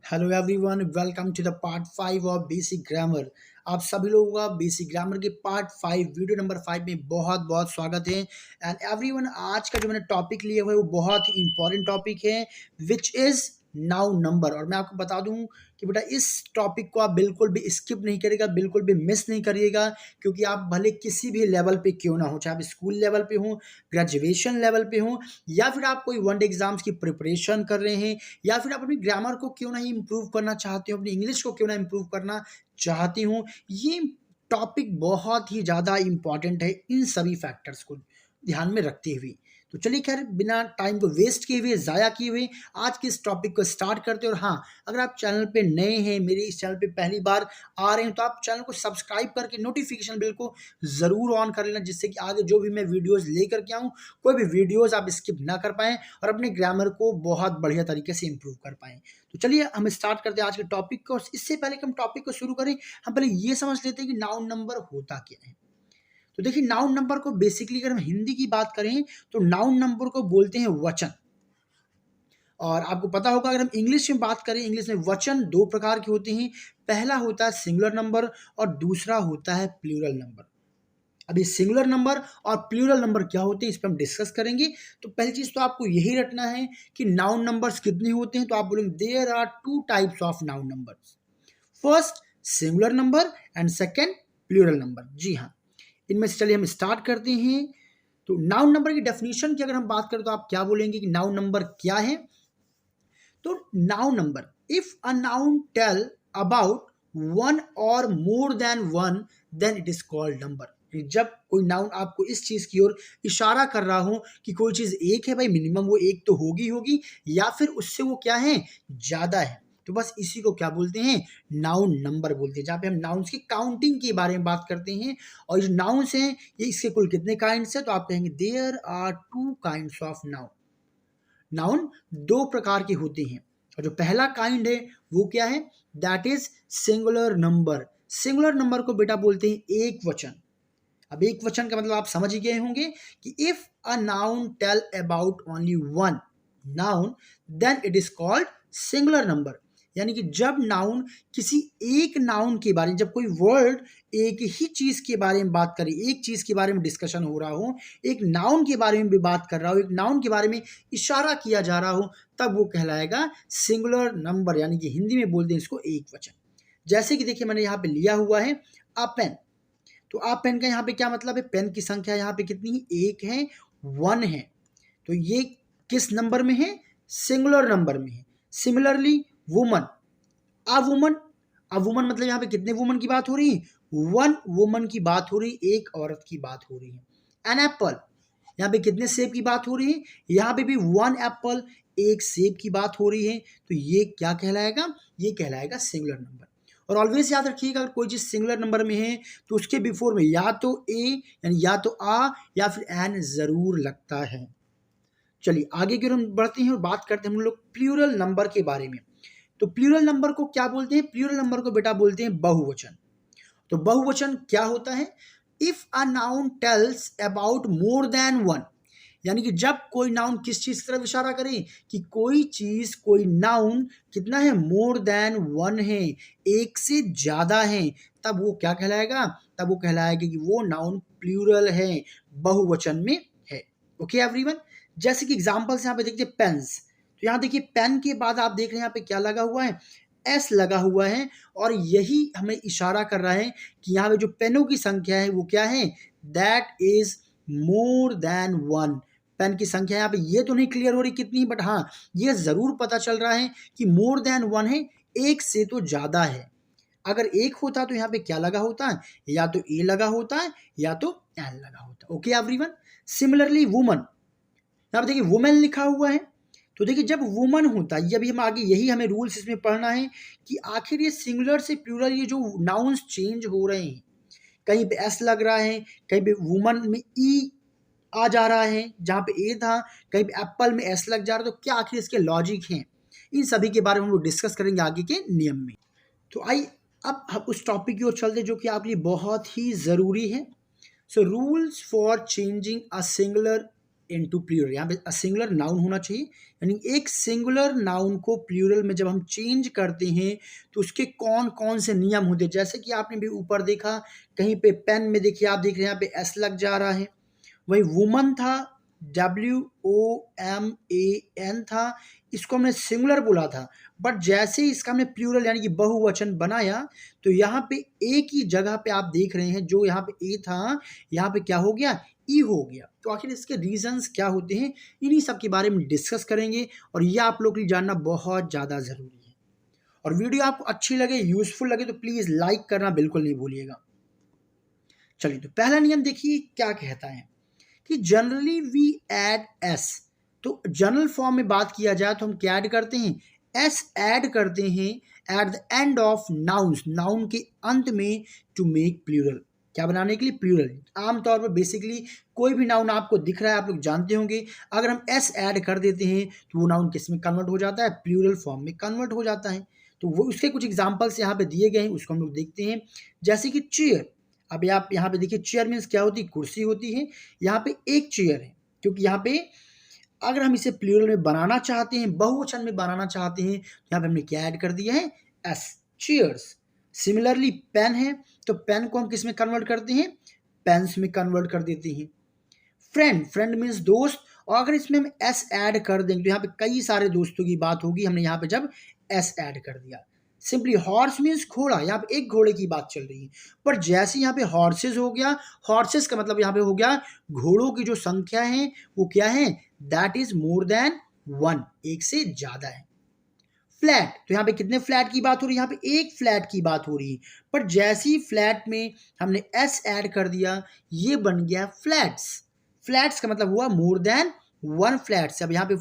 Hello everyone, welcome to the part 5 of basic grammar. आप सभी लोगों का बेसिक ग्रामर के पार्ट 5 वीडियो नंबर 5 में बहुत बहुत स्वागत है। एंड एवरीवन, आज का जो मैंने टॉपिक लिया हुआ है वो बहुत ही इंपॉर्टेंट टॉपिक है, विच इज़ नाउन नंबर। और मैं आपको बता दूं कि बेटा इस टॉपिक को आप बिल्कुल भी स्किप नहीं करिएगा, बिल्कुल भी मिस नहीं करिएगा, क्योंकि आप भले किसी भी लेवल पे क्यों ना हो, चाहे आप स्कूल लेवल पे हो, ग्रेजुएशन लेवल पे हो, या फिर आप कोई वन डे एग्जाम्स की प्रिपरेशन कर रहे हैं, या फिर आप अपनी ग्रामर को क्यों नहीं इंप्रूव करना चाहते हो, अपनी इंग्लिश को क्यों ना इंप्रूव करना चाहते हो। ये टॉपिक बहुत ही ज़्यादा इंपॉर्टेंट है इन सभी फैक्टर्स को ध्यान में रखते हुए। तो चलिए खैर, बिना टाइम को वेस्ट किए हुए, ज़ाया किए हुए, आज के इस टॉपिक को स्टार्ट करते हैं। और हाँ, अगर आप चैनल पे नए हैं, मेरे इस चैनल पे पहली बार आ रहे हैं, तो आप चैनल को सब्सक्राइब करके नोटिफिकेशन बिल को ज़रूर ऑन कर लेना, जिससे कि आगे जो भी मैं वीडियोज़ लेकर के आऊँ, कोई भी वीडियोज़ आप स्किप ना कर पाएँ और अपने ग्रामर को बहुत बढ़िया तरीके से इंप्रूव कर पाएँ। तो चलिए हम स्टार्ट करते हैं आज के टॉपिक को। इससे पहले कि हम टॉपिक को शुरू करें, हम पहले ये समझ लेते हैं कि नाउन नंबर होता क्या है। तो देखिए, नाउन नंबर को बेसिकली अगर हम हिंदी की बात करें तो नाउन नंबर को बोलते हैं वचन। और आपको पता होगा, अगर हम इंग्लिश में बात करें, इंग्लिश में वचन दो प्रकार के होते हैं। पहला होता है सिंगुलर नंबर और दूसरा होता है प्लूरल नंबर। अभी सिंगुलर नंबर और प्लूरल नंबर क्या होते हैं, इस पर हम डिस्कस करेंगे। तो पहली चीज तो आपको यही रटना है कि नाउन नंबर्स कितने होते हैं। तो आप बोलेंगे there are two types of noun numbers, first singular number and second plural number. जी हाँ, इनमें से चलिए हम स्टार्ट करते हैं। तो नाउन नंबर की डेफिनेशन की अगर हम बात करें तो आप क्या बोलेंगे कि नाउन नंबर क्या है। तो noun number, if a noun tell about one और more than one, then it is called number. जब कोई नाउन आपको इस चीज की ओर इशारा कर रहा हो कि कोई चीज एक है, भाई मिनिमम वो एक तो होगी होगी, या फिर उससे वो क्या है, ज्यादा है, तो बस इसी को क्या बोलते हैं, नाउन नंबर बोलते हैं। जहाँ पे हम नाउन्स की काउंटिंग के बारे में बात करते हैं, और जो नाउन्स हैं ये इसके कुल कितने काइंड्स हैं, तो आप कहेंगे there are two kinds of noun. Noun दो प्रकार के होते हैं, और जो पहला काइंड है वो क्या है, that is singular number. Singular number को बेटा बोलते हैं एक वचन। अब एक वचन का मतलब आप समझ ही गए होंगे कि if a noun tell about only one noun, then it is called singular number. यानी कि जब नाउन किसी एक नाउन के बारे में, जब कोई वर्ड एक ही चीज के बारे में बात करे, एक चीज के बारे में डिस्कशन हो रहा हो, एक नाउन के बारे में भी बात कर रहा हो, एक नाउन के बारे में इशारा किया जा रहा हो, तब वो कहलाएगा सिंगुलर नंबर। यानी कि हिंदी में बोलते हैं इसको एक वचन। जैसे कि देखिए, मैंने यहाँ पे लिया हुआ है अ पेन। तो आप पेन का यहाँ पे क्या मतलब है, पेन की संख्या यहाँ पे कितनी है, एक है, वन है। तो ये किस नंबर में है, सिंगुलर नंबर में है। Similarly woman, a woman, a woman मतलब यहाँ पे कितने वुमन की बात हो रही है, वन वुमन की बात हो रही है, एक औरत की बात हो रही है। एन एप्पल, यहाँ पे कितने सेब की बात हो रही है, यहाँ पे भी वन एप्पल, एक सेब की बात हो रही है। तो ये क्या कहलाएगा, ये कहलाएगा सिंगुलर नंबर। और ऑलवेज याद रखिएगा, अगर कोई चीज सिंगुलर नंबर में है तो उसके बिफोर में या तो ए, यानी या तो आ, या फिर एन जरूर लगता है। चलिए आगे की ओर हम बढ़ते हैं और बात करते हैं हम लोग प्लूरल नंबर के बारे में। तो प्लूरल नंबर को क्या बोलते हैं, प्लूरल नंबर को बेटा बोलते हैं बहुवचन। तो बहुवचन क्या होता है, if a noun tells about more than one, यानी कि जब कोई नाउन किस चीज की तरफ इशारा करे, कि कोई चीज, कोई नाउन कितना है, मोर देन वन है, एक से ज्यादा है, तब वो क्या कहलाएगा, तब वो कहलाएगा कि वो नाउन प्लूरल है, बहुवचन में है। ओके एवरीवन, जैसे कि एग्जांपल्स यहाँ पे देखिए पेन्स। तो यहाँ देखिए पेन के बाद आप देख रहे हैं यहाँ पे क्या लगा हुआ है, एस लगा हुआ है, और यही हमें इशारा कर रहा है कि यहाँ पे जो पेनों की संख्या है वो क्या है, that is more than one. Pen की संख्या यहाँ पे ये तो नहीं क्लियर हो रही कितनी, बट हाँ ये जरूर पता चल रहा है कि मोर देन वन है, एक से तो ज्यादा है। अगर एक होता तो यहाँ पे क्या लगा होता है, या तो ए लगा होता है या तो एन लगा होता। ओके एवरीवन, सिमिलरली वुमन, यहाँ पे देखिए वुमेन लिखा हुआ है। तो देखिए जब वुमन होता है, ये भी हम आगे यही हमें रूल्स इसमें पढ़ना है कि आखिर ये सिंगुलर से प्लूरल, ये जो नाउन्स चेंज हो रहे हैं, कहीं पे एस लग रहा है, कहीं पे वुमन में ई आ जा रहा है जहाँ पे ए था, कहीं पे एप्पल में एस लग जा रहा है, तो क्या आखिर इसके लॉजिक हैं, इन सभी के बारे में हम लोग डिस्कस करेंगे आगे के नियम में। तो आइए अब हम उस टॉपिक की ओर चलते जो कि आपके लिए बहुत ही ज़रूरी है। So rules for changing a singular into plural, यहाँ पे सिंगुलर नाउन होना चाहिए, यानी एक सिंगुलर नाउन को प्लूरल में जब हम चेंज करते हैं तो उसके कौन कौन से नियम होते हैं। जैसे कि आपने भी ऊपर देखा, कहीं पे पेन में देखिए, आप देख रहे हैं यहाँ पे एस लग जा रहा है। वही वुमन था, WOMAN था, इसको हमने सिंगुलर बोला था, बट जैसे ही इसका हमने प्लूरल यानी कि बहुवचन बनाया तो यहाँ पे एक ही जगह पे आप देख रहे हैं, जो यहाँ पे ए था यहाँ पे क्या हो गया, ई हो गया। तो आखिर इसके रीजंस क्या होते हैं, इन्हीं सब के बारे में डिस्कस करेंगे, और ये आप लोग के लिए जानना बहुत ज़्यादा ज़रूरी है। और वीडियो आपको अच्छी लगे, यूजफुल लगे तो प्लीज़ लाइक करना बिल्कुल नहीं भूलिएगा। चलिए, तो पहला नियम देखिए क्या कहता है कि जनरली वी ऐड एस। तो जनरल फॉर्म में बात किया जाए तो हम क्या ऐड करते हैं, एस ऐड करते हैं eight the end of nouns, noun के अंत में, टू मेक प्लूरल, क्या बनाने के लिए, प्लूरल। आमतौर पर बेसिकली कोई भी नाउन आपको दिख रहा है, आप लोग जानते होंगे, अगर हम एस ऐड कर देते हैं तो वो नाउन किस में कन्वर्ट हो जाता है, प्लूरल फॉर्म में कन्वर्ट हो जाता है। तो वो उसके कुछ एग्जाम्पल्स यहाँ पे दिए गए हैं, उसको हम लोग देखते हैं। जैसे कि चेयर, अभी आप यहाँ पे देखिए, चेयर मीन्स क्या होती है, कुर्सी होती है। यहाँ पे एक चेयर है, क्योंकि यहाँ पे अगर हम इसे प्लूरल में बनाना चाहते हैं, बहुवचन में बनाना चाहते हैं, तो यहाँ पे हमने क्या ऐड कर दिया है, एस, चेयर्स। सिमिलरली पेन है, तो पेन को हम किस में कन्वर्ट करते हैं, पेन्स में कन्वर्ट कर देते हैं। फ्रेंड, फ्रेंड मीन्स दोस्त, और अगर इसमें हम एस ऐड कर देंगे तो यहाँ पे कई सारे दोस्तों की बात होगी, हमने यहाँ पे जब एस ऐड कर दिया। सिंपली हॉर्स मीन्स घोड़ा, यहाँ पे एक घोड़े की बात चल रही है, पर जैसे यहाँ पे हॉर्सेस हो गया, हॉर्सेस का मतलब यहाँ पे हो गया घोड़ों की जो संख्या है वो क्या है, that is more than one, एक से ज्यादा है। फ्लैट, तो यहाँ पे कितने फ्लैट की बात हो रही है, यहाँ पे एक फ्लैट की बात हो रही है, पर जैसे ही फ्लैट में हमने एस ऐड कर दिया, ये बन गया फ्लैट्स। फ्लैट्स का मतलब हुआ मोर देन वन फ्लैट्स। अब यहाँ पे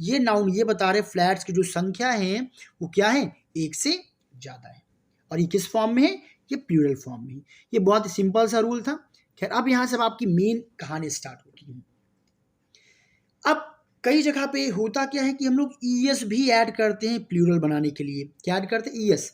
ये नाउन ये बता रहे फ्लैट्स की जो संख्या है वो क्या है, एक से ज्यादा है, और ये किस फॉर्म में है, ये प्लूरल फॉर्म में है। ये बहुत ही सिंपल सा रूल था। खैर, अब यहाँ से आपकी मेन कहानी स्टार्ट होती है। अब कई जगह पे होता क्या है कि हम लोग ईएस भी ऐड करते हैं प्लूरल बनाने के लिए। क्या ऐड करते हैं, ईएस।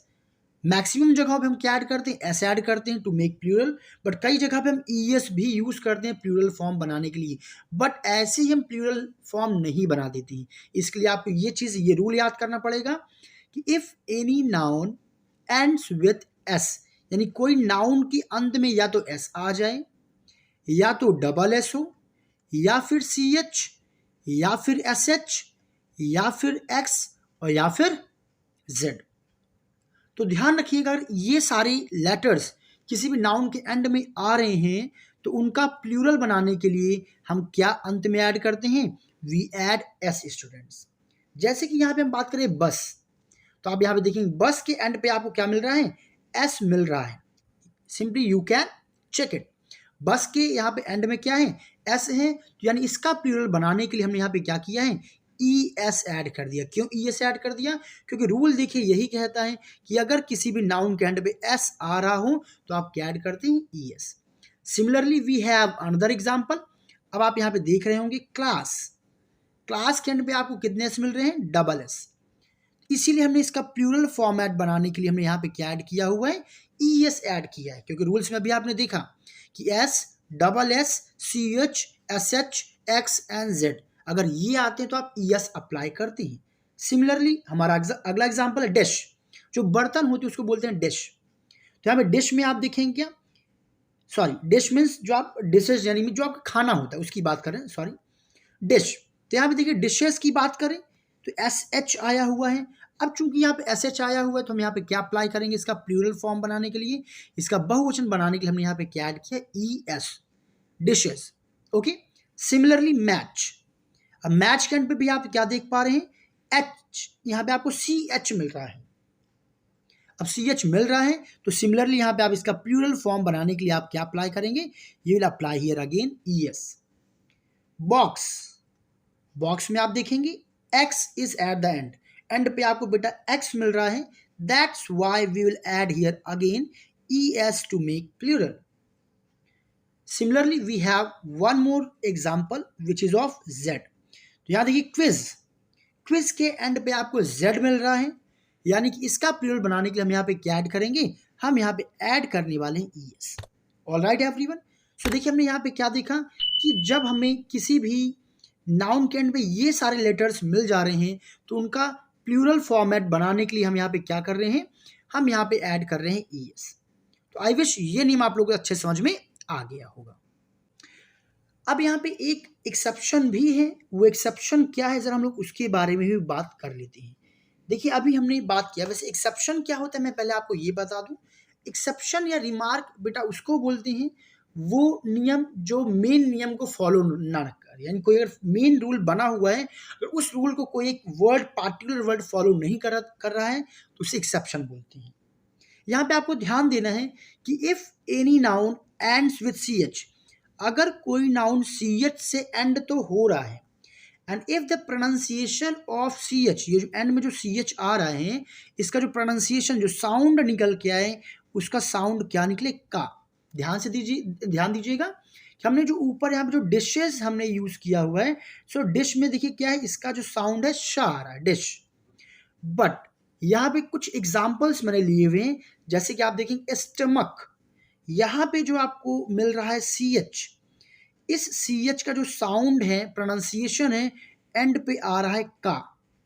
मैक्सिमम जगहों पे हम क्या ऐड करते हैं, एस ऐड करते हैं टू मेक प्लूरल, बट कई जगह पे हम ईएस भी यूज करते हैं प्लूरल फॉर्म बनाने के लिए, बट ऐसे ही हम प्लूरल फॉर्म नहीं बना देते हैं। इसके लिए आपको ये चीज, ये रूल याद करना पड़ेगा कि if any noun ends with S, यानी कोई नाउन के अंत में या तो एस आ जाए, या तो डबल एस हो, या फिर सी एच, या फिर एस एच, या फिर एक्स, और या फिर जेड। तो ध्यान रखिएगा, अगर ये सारे लेटर्स किसी भी नाउन के एंड में आ रहे हैं तो उनका प्लूरल बनाने के लिए हम क्या अंत में ऐड करते हैं, वी ऐड एस स्टूडेंट्स। जैसे कि यहाँ पे हम बात करें बस, तो आप यहाँ पे देखेंगे बस के एंड पे आपको क्या मिल रहा है, एस मिल रहा है। Simply you can check it, bus के यहाँ पे एंड में क्या है, एस है, तो यानी इसका प्लूरल बनाने के लिए हमने यहाँ पे क्या किया है, ई एस ऐड कर दिया। क्यों ई एस ऐड कर दिया, क्योंकि रूल देखिए यही कहता है कि अगर किसी भी नाउन के एंड पे एस आ रहा हो तो आप क्या ऐड करते हैं, E S. Similarly we have another example. अब आप यहाँ पे देख रहे होंगे क्लास, क्लास के एंड पे आपको कितने एस मिल रहे हैं, डबल एस। इसीलिए हमने इसका प्लूरल फॉर्मेट बनाने के लिए हमने यहाँ पे क्या ऐड किया हुआ है, ई एस ऐड किया है, क्योंकि रूल्स में अभी आपने देखा कि S, double S, C H, S H, X and Z, अगर ये आते हैं तो आप ई एस अप्लाई करते हैं। सिमिलरली हमारा अगला एग्जाम्पल है डिश, जो बर्तन होती है उसको बोलते हैं डिश। तो यहाँ पे डिश में आप देखेंगे क्या, सॉरी डिश मीन्स जो आप डिशेज यानी जो आपका खाना होता है उसकी बात करें, सॉरी डिश। तो यहाँ पे देखिए डिशेस की बात करें तो एस एच आया हुआ है। अब चूंकि यहाँ पे एस एच आया हुआ है तो हम यहाँ पे क्या अप्लाई करेंगे, इसका प्लूरल फॉर्म बनाने के लिए, इसका बहुवचन बनाने के लिए हमने यहाँ पे क्या ऐड किया, E S, dishes. Okay, similarly match. अब मैच के एंड पे भी आप क्या देख पा रहे हैं, एच, यहाँ पे आपको सी एच मिल रहा है। अब सी एच मिल रहा है तो सिमिलरली यहाँ पे आप इसका प्लूरल फॉर्म बनाने के लिए आप क्या अप्लाई करेंगे, ये will apply here again E S. Box, box में आप देखेंगे X is at the end, end पे आपको बेटा एक्स मिल रहा है, that's why we will add here again E S to make plural. Similarly we have one more example which is of Z. तो यहाँ देखिए क्विज, क्विज के एंड पे आपको जेड मिल रहा है, यानी कि इसका प्लूरल बनाने के लिए हम यहाँ पे क्या ऐड करेंगे, हम यहाँ पे ऐड करने वाले हैं E S. All right everyone. So देखिए हमने यहाँ पे क्या देखा कि जब हमें किसी भी नाउन के एंड पे ये सारे लेटर्स मिल जा रहे हैं, तो उनका प्लूरल फॉर्मेट बनाने के लिए हम यहाँ पे क्या कर रहे हैं, हम यहाँ पे ऐड कर रहे हैं ईएस। तो आई विश ये नियम आप लोगों को अच्छे समझ में आ गया होगा। अब यहाँ पे एक एक्सेप्शन भी है, वो एक्सेप्शन क्या है जरा हम लोग उसके बारे में भी बात कर लेते हैं। देखिए अभी हमने बात किया, वैसे एक्सेप्शन क्या होता है मैं पहले आपको ये बता दूं। एक्सेप्शन या रिमार्क बेटा उसको बोलते हैं वो नियम जो मेन नियम को फॉलो ना कर, यानी कोई अगर मेन रूल बना हुआ है अगर उस रूल को कोई एक वर्ड पार्टिकुलर वर्ड फॉलो नहीं कर रहा है तो उसे एक्सेप्शन बोलते हैं। यहाँ पे आपको ध्यान देना है कि if any noun ends with C H, अगर कोई नाउन सी एच से एंड तो हो रहा है, and if the pronunciation of C H, ये जो एंड में जो सी एच आ रहा है इसका जो प्रोनाउंसिएशन जो साउंड निकल के आए उसका साउंड क्या निकले, का। ध्यान दीजिएगा कि हमने जो ऊपर यहाँ पे जो डिशेस हमने यूज किया हुआ है, सो डिश में देखिए क्या है, इसका जो साउंड है शा आ रहा है, डिश। बट यहाँ पे कुछ एग्जाम्पल्स मैंने लिए हुए हैं, जैसे कि आप देखेंगे स्टमक, यहाँ पे जो आपको मिल रहा है सी एच, इस सी एच का जो साउंड है प्रोनाउंसिएशन है एंड पे आ रहा है का,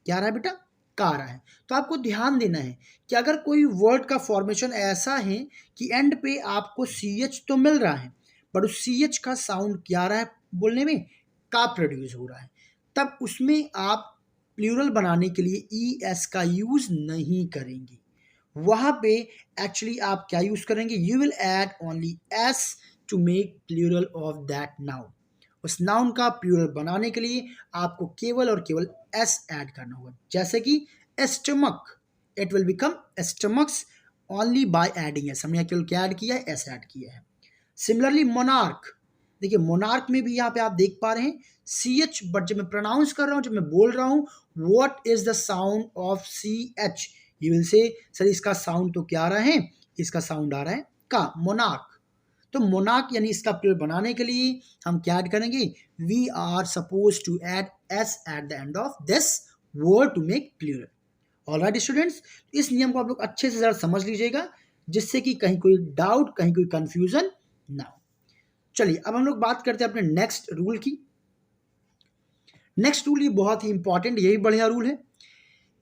क्या आ रहा है बेटा, का आ रहा है। तो आपको ध्यान देना है कि अगर कोई वर्ड का फॉर्मेशन ऐसा है कि एंड पे आपको सी एच तो मिल रहा है बट उस सी एच का साउंड क्या आ रहा है बोलने में, का प्रोड्यूस हो रहा है, तब उसमें आप प्लूरल बनाने के लिए ई एस का यूज नहीं करेंगे। वहां पे एक्चुअली आप क्या यूज करेंगे, you will add only S to make plural of that noun. उस नाउन का प्लूरल बनाने के लिए आपको केवल और केवल एस ऐड करना होगा, जैसे कि stomach, it will become stomachs only by adding S, हमने केवल क्या ऐड किया है, एस ऐड किया है। सिमिलरली मोनार्क, देखिए मोनार्क में भी यहाँ पे आप देख पा रहे हैं सी एच, बट जब मैं प्रोनाउंस कर रहा हूँ, जब मैं बोल रहा हूँ what is the sound of C H, you will say sir इसका साउंड तो क्या आ रहा है, इसका साउंड आ रहा है का, मोनार्क। तो मोनार्क यानी इसका प्लूरल बनाने के लिए हम क्या ऐड करेंगे, we are suppose to add S at the end of this word to make plural. Alright students, इस नियम को आप लोग अच्छे से जरा समझ लीजिएगा जिससे कि कहीं कोई डाउट, कहीं कोई कंफ्यूजन ना हो। चलिए अब हम लोग बात करते हैं अपने नेक्स्ट रूल की। नेक्स्ट रूल ये बहुत ही इंपॉर्टेंट, यही बढ़िया रूल है।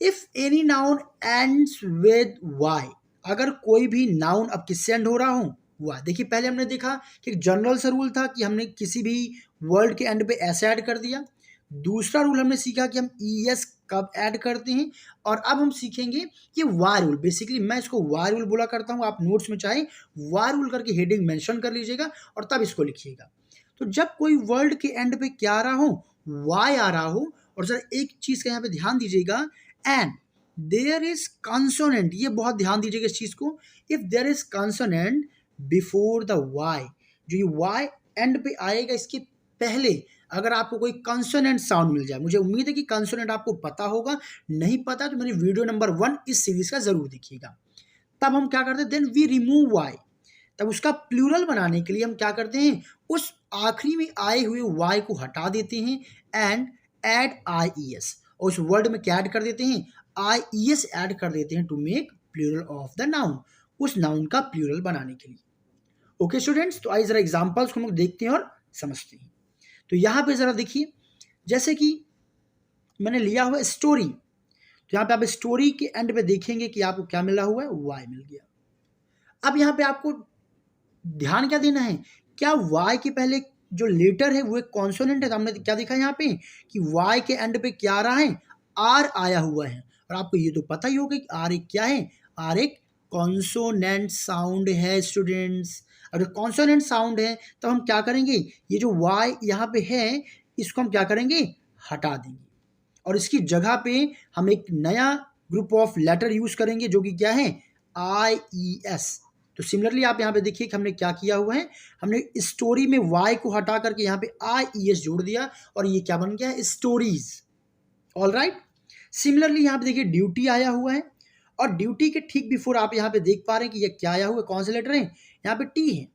If any noun ends with Y, अगर कोई भी नाउन अब किससे एंड हो रहा हो, हुआ। देखिए पहले हमने देखा कि एक जनरल सा रूल था कि हमने किसी भी वर्ड के एंड पे ऐसे ऐड कर दिया। दूसरा रूल हमने सीखा कि हम ई एस कब ऐड करते हैं, और अब हम सीखेंगे कि वाई रूल। बेसिकली मैं इसको वाई रूल बोला करता हूँ, आप नोट्स में चाहे वाई रूल करके हेडिंग मेंशन कर लीजिएगा और तब इसको लिखिएगा। तो जब कोई वर्ड के एंड पे क्या आ रहा हो, वाई आ रहा हो, और जरा एक चीज का यहाँ पे ध्यान दीजिएगा, एंड देयर इज कंसोनेंट, ये बहुत ध्यान दीजिएगा इस चीज को, if there is consonant before the Y, जो ये वाई एंड पे आएगा इसके पहले अगर आपको कोई कंसोनेंट साउंड मिल जाए, मुझे उम्मीद है कि कंसोनेंट आपको पता होगा, नहीं पता तो मेरी वीडियो नंबर 1 इस सीरीज का जरूर देखिएगा। तब हम क्या करते हैं, देन वी रिमूव वाई, तब उसका प्लूरल बनाने के लिए हम क्या करते हैं, उस आखिरी में आए हुए वाई को हटा देते हैं and add I E S, और उस वर्ड में क्या ऐड कर देते हैं, आई ई एस ऐड कर देते हैं to make plural of the noun, उस नाउन का प्लूरल बनाने के लिए। ओके स्टूडेंट्स, तो आइए जरा एग्जांपल्स को हम लोग देखते हैं और समझते हैं। तो यहाँ पे जरा देखिए, जैसे कि मैंने लिया हुआ स्टोरी, तो यहाँ पे आप स्टोरी के एंड पे देखेंगे कि आपको क्या मिला हुआ है, वाई मिल गया। अब यहाँ पे आपको ध्यान क्या देना है, क्या वाई के पहले जो लेटर है वो एक कॉन्सोनेंट है, तो हमने क्या देखा यहाँ पे कि वाई के एंड पे क्या आ रहा है, आर आया हुआ है, और आपको ये तो पता ही होगा कि आर एक क्या है, आर एक कॉन्सोनेंट साउंड है स्टूडेंट्स। अगर कॉन्सोनेंट साउंड है तो हम क्या करेंगे, ये जो वाई यहाँ पे है इसको हम क्या करेंगे, हटा देंगे, और इसकी जगह पे हम एक नया ग्रुप ऑफ लेटर यूज करेंगे जो कि क्या है, आई ई एस। तो सिमिलरली आप यहाँ पे देखिए कि हमने क्या किया हुआ है, हमने स्टोरी में वाई को हटा करके यहाँ पे आई ई एस जोड़ दिया और ये क्या बन गया है, स्टोरीज। ऑल राइट, सिमिलरली यहाँ पे देखिए ड्यूटी आया हुआ है, और ड्यूटी के ठीक बिफोर आप यहाँ पे देख पा रहे हैं कि ये क्या आया हुआ है, कौन से लेटर है, यहाँ पे टी है।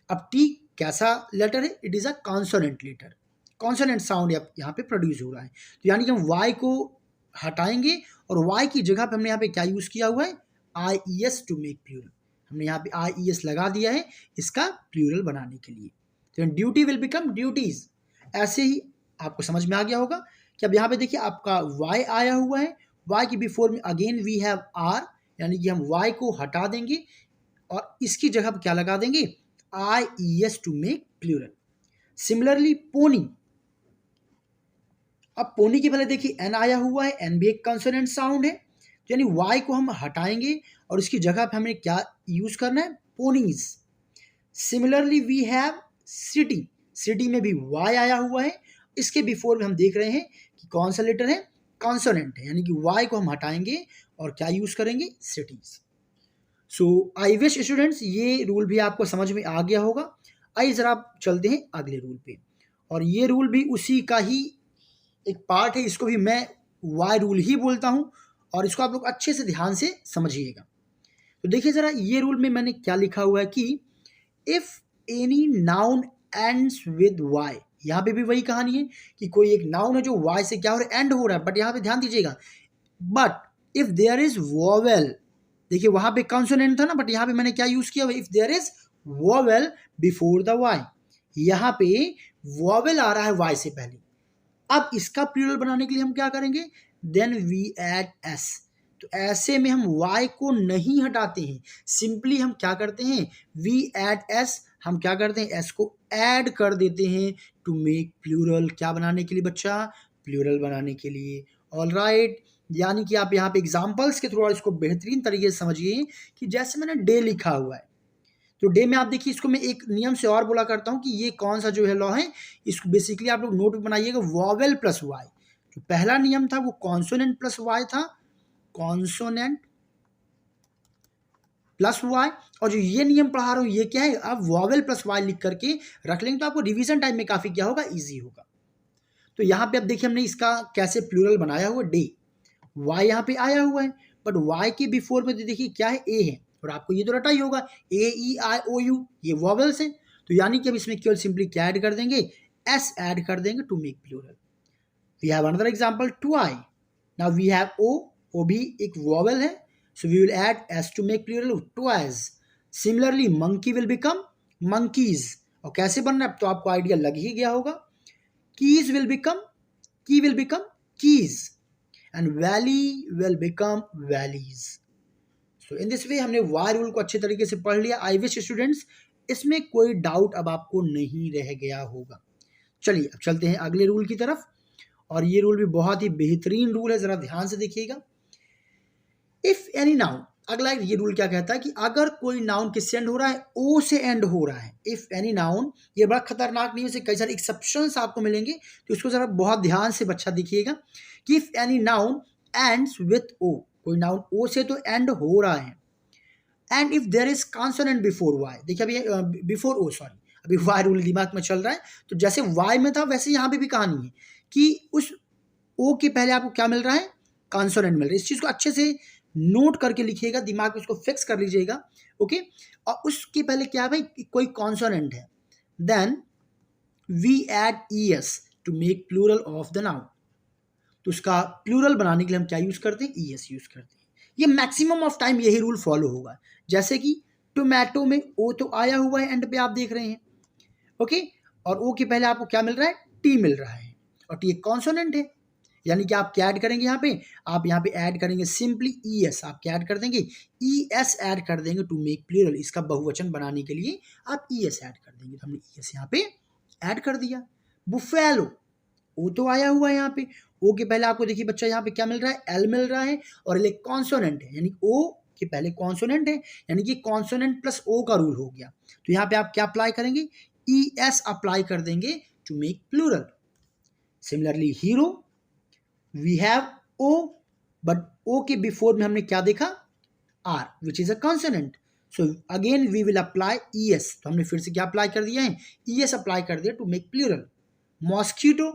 अब टी कैसा लेटर है, it is a consonant letter, consonant sound यहाँ पे प्रोड्यूस हो रहा है। तो यानी कि हम वाई को हटाएंगे और वाई की जगह पे हमने यहाँ पे क्या यूज किया हुआ है, I E S to make plural, हमने यहाँ पे आई ई एस लगा दिया है इसका प्लूरल बनाने के लिए। तो ड्यूटी विल बिकम ड्यूटीज। ऐसे ही आपको समझ में आ गया होगा कि अब यहाँ पे देखिए आपका y आया हुआ है, y के बिफोर में अगेन वी हैव r, यानी कि हम y को हटा देंगे और इसकी जगह पर क्या लगा देंगे, IES to make plural. Similarly pony, अब पोनी के पहले देखिए एन आया हुआ है, एन भी एक कंसोनेंट साउंड है, यानी y को हम हटाएंगे और इसकी जगह पे हमें क्या यूज करना है, ponies. Similarly we have city, city में भी y आया हुआ है, इसके बिफोर में हम देख रहे हैं कि कौन सा लेटर है, कॉन्सोनेंट है, यानी कि y को हम हटाएंगे और क्या यूज करेंगे, cities. So I wish students ये रूल भी आपको समझ में आ गया होगा। आइए जरा आप चलते हैं अगले रूल पे, और ये रूल भी उसी का ही एक पार्ट है, इसको भी मैं वाई रूल ही बोलता हूँ और इसको आप लोग अच्छे से ध्यान से समझिएगा। तो देखिए जरा ये रूल में मैंने क्या लिखा हुआ है कि if any noun ends with Y, यहाँ पे भी वही कहानी है कि कोई एक नाउन है जो वाई से क्या हो रहा है, एंड हो रहा है, बट यहाँ पे ध्यान दीजिएगा, but if there is vowel, देखिए वहां पे कॉन्सोनेंट था ना, बट यहाँ पे मैंने क्या यूज किया, if there is vowel before the Y, यहाँ पे वोवेल आ रहा है वाई से पहले। अब इसका प्लूरल बनाने के लिए हम क्या करेंगे, देन वी एड एस, तो ऐसे में हम y को नहीं हटाते हैं, सिंपली हम क्या करते हैं, वी एड एस, हम क्या करते हैं, s को ऐड कर देते हैं टू मेक प्लूरल, क्या बनाने के लिए बच्चा, प्लूरल बनाने के लिए। ऑल राइट, यानी कि आप यहाँ पे एग्जाम्पल्स के थ्रू इसको बेहतरीन तरीके से समझिए कि जैसे मैंने डे लिखा हुआ है, तो डे में आप देखिए इसको मैं एक नियम से और बोला करता हूँ कि ये कौन सा जो है लॉ है, इसको बेसिकली आप लोग नोट बनाइएगा, वॉवेल प्लस वाई। जो पहला नियम था वो कॉन्सोनेंट प्लस वाई था, कॉन्सोनेंट प्लस वाई, और जो ये नियम पढ़ा रहा हूँ ये क्या है, आप वॉवेल प्लस वाई लिख करके रख लेंगे तो आपको रिवीजन टाइम में काफी क्या होगा, ईजी होगा। तो यहाँ पे अब देखिए हमने इसका कैसे प्लूरल बनाया हुआ, डे, वाई यहाँ पे आया हुआ है, बट वाई के बिफोर में देखिए क्या है, ए है, और आपको ये तो रटा ही होगा, AEIOU, ये वॉवेल्स हैं, तो यानी कि हम इसमें केवल सिंपली क्या ऐड कर देंगे, एस ऐड कर देंगे to make plural. We have another example, toy, now we have O भी एक वॉवेल है, so we will add S to make plural, toys. Similarly monkey will become monkeys, और कैसे बनना है तो आपको आइडिया लग ही गया होगा, कीज विल बिकम, की will become keys, and valley will become valleys. So in this way हमने वाई रूल को अच्छे तरीके से पढ़ लिया। आई विश स्टूडेंट्स इसमें कोई डाउट अब आपको नहीं रह गया होगा। चलिए अब चलते हैं अगले रूल की तरफ, और ये रूल भी बहुत ही बेहतरीन रूल है, जरा ध्यान से देखिएगा। इफ एनी नाउन, अगला ये रूल क्या कहता है कि अगर कोई नाउन किससे एंड हो रहा है, ओ से एंड हो रहा है, इफ एनी नाउन, ये बड़ा खतरनाक नहीं है, इसे कई सारे एक्सेप्शंस आपको मिलेंगे, तो इसको जरा बहुत ध्यान से बच्चा देखिएगा कि if any noun ends with O, कोई नाउन ओ से तो एंड हो रहा है, and if there is consonant before Y, देखिए अभी बिफोर ओ, सॉरी अभी वाई रूल दिमाग में चल रहा है, तो जैसे वाई में था वैसे यहाँ पे भी कहानी है कि उस ओ के पहले आपको क्या मिल रहा है, कॉन्सोनेंट मिल रहा है। इस चीज को अच्छे से नोट करके लिखिएगा, दिमाग में उसको फिक्स कर लीजिएगा, ओके। और उसके पहले क्या है भाई, कोई कॉन्सोनेंट है, then we add ES to make plural of the noun, तो उसका प्लूरल बनाने के लिए हम क्या यूज करते हैं, ES यूज करते हैं। ये मैक्सिमम ऑफ टाइम यही रूल फॉलो होगा, जैसे कि टोमेटो में ओ तो आया हुआ है एंड पे आप देख रहे हैं, ओके, और ओ के पहले आपको क्या मिल रहा है, टी मिल रहा है, और टी एक कॉन्सोनेंट है, यानी कि आप क्या ऐड करेंगे यहाँ पे, आप यहाँ पे ऐड करेंगे सिंपली ES, आप क्या ऐड कर देंगे, ES ऐड कर देंगे टू मेक प्लूरल, इसका बहुवचन बनाने के लिए आप ES ऐड कर देंगे, तो हमने ES यहाँ पे ऐड कर दिया। बुफेलो, ओ तो आया हुआ है यहाँ पे, ओ के पहले आपको देखिए बच्चा यहाँ पे क्या मिल रहा है, एल मिल रहा है, और एक कॉन्सोनेंट है, यानी ओ के पहले कॉन्सोनेंट है, यानी कि कॉन्सोनेंट प्लस ओ का रूल हो गया, तो यहाँ पे आप क्या अप्लाई करेंगे, ES अप्लाई कर देंगे to make plural. Similarly hero, we have O, but O के बिफोर में हमने क्या देखा, R which is a consonant, so again we will apply ES, तो हमने फिर से क्या अप्लाई कर दिया है, ES अप्लाई कर दिया टू मेक प्लूरल। मॉस्किटो,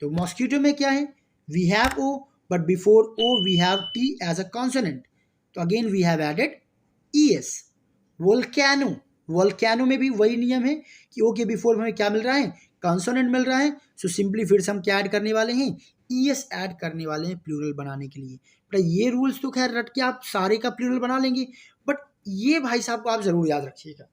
तो मॉस्किटो में क्या है, we have O, but before O we have T as a consonant, so again we have added ES। Volcano, volcano में भी वही नियम है कि ओ के बिफोर हमें क्या मिल रहा है, कॉन्सोनेंट मिल रहा है, सो सिंपली फिर से हम क्या ऐड करने वाले हैं, ES ऐड करने वाले हैं प्लूरल बनाने के लिए। बट ये रूल्स तो खैर रट के आप सारे का प्लूरल बना लेंगे, बट ये भाई साहब को आप जरूर याद रखिएगा,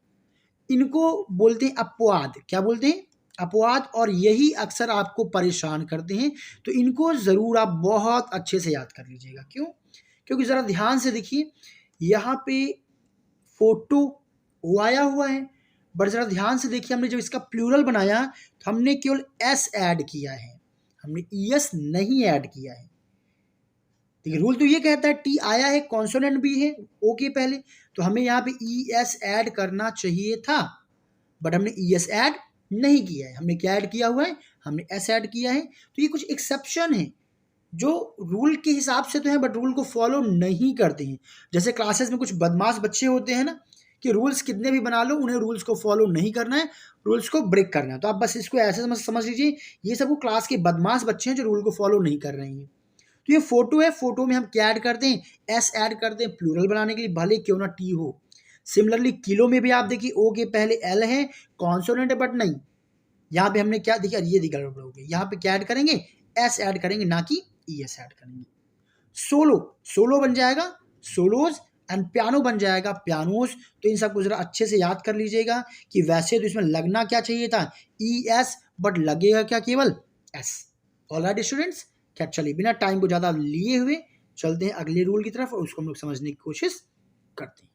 इनको बोलते हैं अपवाद, क्या बोलते हैं, अपवाद, और यही अक्सर आपको परेशान करते हैं। तो इनको ज़रूर आप बहुत अच्छे से याद कर लीजिएगा। क्यों? क्योंकि ज़रा ध्यान से देखिए, यहाँ पे फोटो ओ आया हुआ है, बट ज़रा ध्यान से देखिए, हमने जब इसका प्लूरल बनाया तो हमने केवल एस ऐड किया है, हमने ईएस नहीं ऐड किया है। देखिए रूल तो ये कहता है टी आया है, कॉन्सोनेंट भी है ओ के पहले, तो हमें यहाँ पे ई एस ऐड करना चाहिए था, बट हमने ई एस ऐड नहीं किया है। हमने क्या ऐड किया हुआ है? हमने एस ऐड किया है। तो ये कुछ एक्सेप्शन है जो रूल के हिसाब से तो है, बट रूल को फॉलो नहीं करते हैं। जैसे क्लासेस में कुछ बदमाश बच्चे होते हैं ना, कि रूल्स कितने भी बना लो, उन्हें रूल्स को फॉलो नहीं करना है, रूल्स को ब्रेक करना है। तो आप बस इसको ऐसे समझ लीजिए, ये सब वो क्लास के बदमाश बच्चे हैं जो रूल को फॉलो नहीं कर रहे हैं। तो ये फोटो है, फोटो में हम क्या ऐड करते हैं? एस ऐड करते हैं प्लूरल बनाने के लिए, भले क्यों ना टी हो। सिमिलरली किलो में भी आप देखिए ओ के पहले एल है, कॉन्सोनेंट है बट नहीं, यहाँ पे हमने क्या देखिए, ये दिखा गड़बड़, यहाँ पे क्या ऐड करेंगे? एस ऐड करेंगे, ना कि ई एस ऐड करेंगे। सोलो, सोलो बन जाएगा सोलोज, एंड पियानो बन जाएगा पियानोज। तो इन सबको जरा अच्छे से याद कर लीजिएगा कि वैसे तो इसमें लगना क्या चाहिए था? ई एस, बट लगेगा क्या? केवल एस। ऑलराइट स्टूडेंट्स, क्या चलिए बिना टाइम को ज़्यादा लिए हुए चलते हैं अगले रूल की तरफ और उसको हम लोग समझने की कोशिश करते हैं।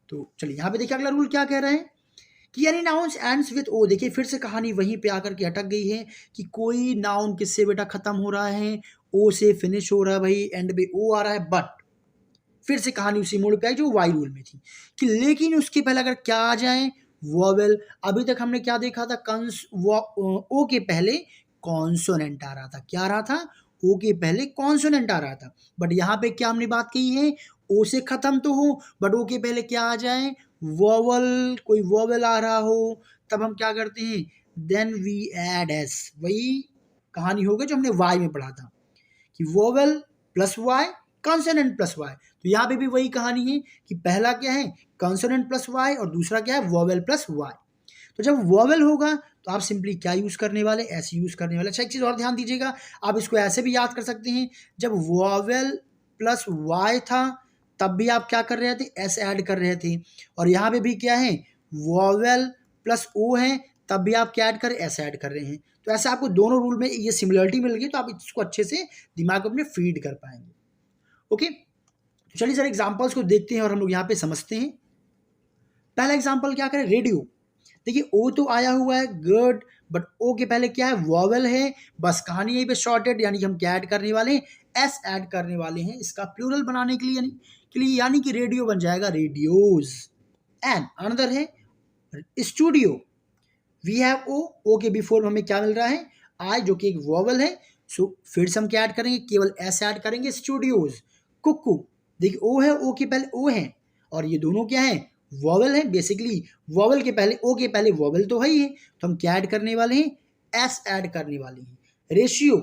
तो चलिए यहाँ पे देखिए अगला रूल क्या कह रहे हैं कि any nouns ends with O. देखिए फिर से कहानी वहीं पे आकर के अटक गई है कि कोई नाउन किससे बेटा खत्म हो रहा है? ओ से फिनिश हो रहा है भाई, एंड पे ओ आ रहा है। बट फिर से कहानी उसी मोड़ पे आई जो वाई रूल में थी कि लेकिन उसके पहले अगर क्या आ जाए? वॉवेल। अभी तक हमने क्या देखा था? ओ के पहले कॉन्सोनेंट आ रहा था। क्या आ रहा था? ओ के पहले कॉन्सोनेंट आ रहा था। बट यहाँ पे क्या हमने बात कही है? ओ से खत्म तो हो, बट ओ के पहले क्या आ जाए? वॉवल। कोई वॉवल आ रहा हो, तब हम क्या करते हैं? Then we add S. वही कहानी हो गई जो हमने वाई में पढ़ा था कि vowel plus Y, consonant plus Y. तो यहाँ पे भी वही कहानी है कि पहला क्या है? कॉन्सोनेंट प्लस वाई, और दूसरा क्या है? Vowel plus Y. तो जब वोवेल होगा तो आप सिंपली क्या यूज करने वाले? एस यूज करने वाले। अच्छा एक चीज और ध्यान दीजिएगा, आप इसको ऐसे भी याद कर सकते हैं, जब वोवेल प्लस वाई था तब भी आप क्या कर रहे थे? एस ऐड कर रहे थे। और यहाँ पे भी क्या है? वोवेल प्लस ओ है, तब भी आप क्या ऐड कर? एस ऐड कर रहे हैं। तो ऐसे आपको दोनों रूल में ये सिमिलरिटी मिल गई, तो आप इसको अच्छे से दिमाग में अपने फीड कर पाएंगे। ओके, तो चलिए सर एग्जांपल्स को देखते हैं और हम लोग यहाँ पे समझते हैं। पहला एग्जांपल क्या करें? रेडियो। देखिए ओ तो आया हुआ है, गुड, बट ओ के पहले क्या है? वॉवेल है। बस कहानी यहीं पे शॉर्टेड, यानी कि हम क्या ऐड करने वाले हैं? एस ऐड करने वाले हैं इसका प्लूरल बनाने के लिए, यानी कि रेडियो बन जाएगा रेडियोज। एंड अनदर है स्टूडियो। वी हैव ओ, ओ के बिफोर हमें क्या मिल रहा है? आई, जो कि एक वॉवल है। सो फिर से हम क्या ऐड करेंगे? केवल एस ऐड करेंगे, स्टूडियोज। कुकू, देखिए ओ है, ओ के पहले ओ है, और ये दोनों क्या है? वॉवल है। बेसिकली वॉवल के पहले ओ के पहले वॉवल तो है ही है, तो हम क्या ऐड करने वाले हैं? एस ऐड करने वाले हैं। रेशियो,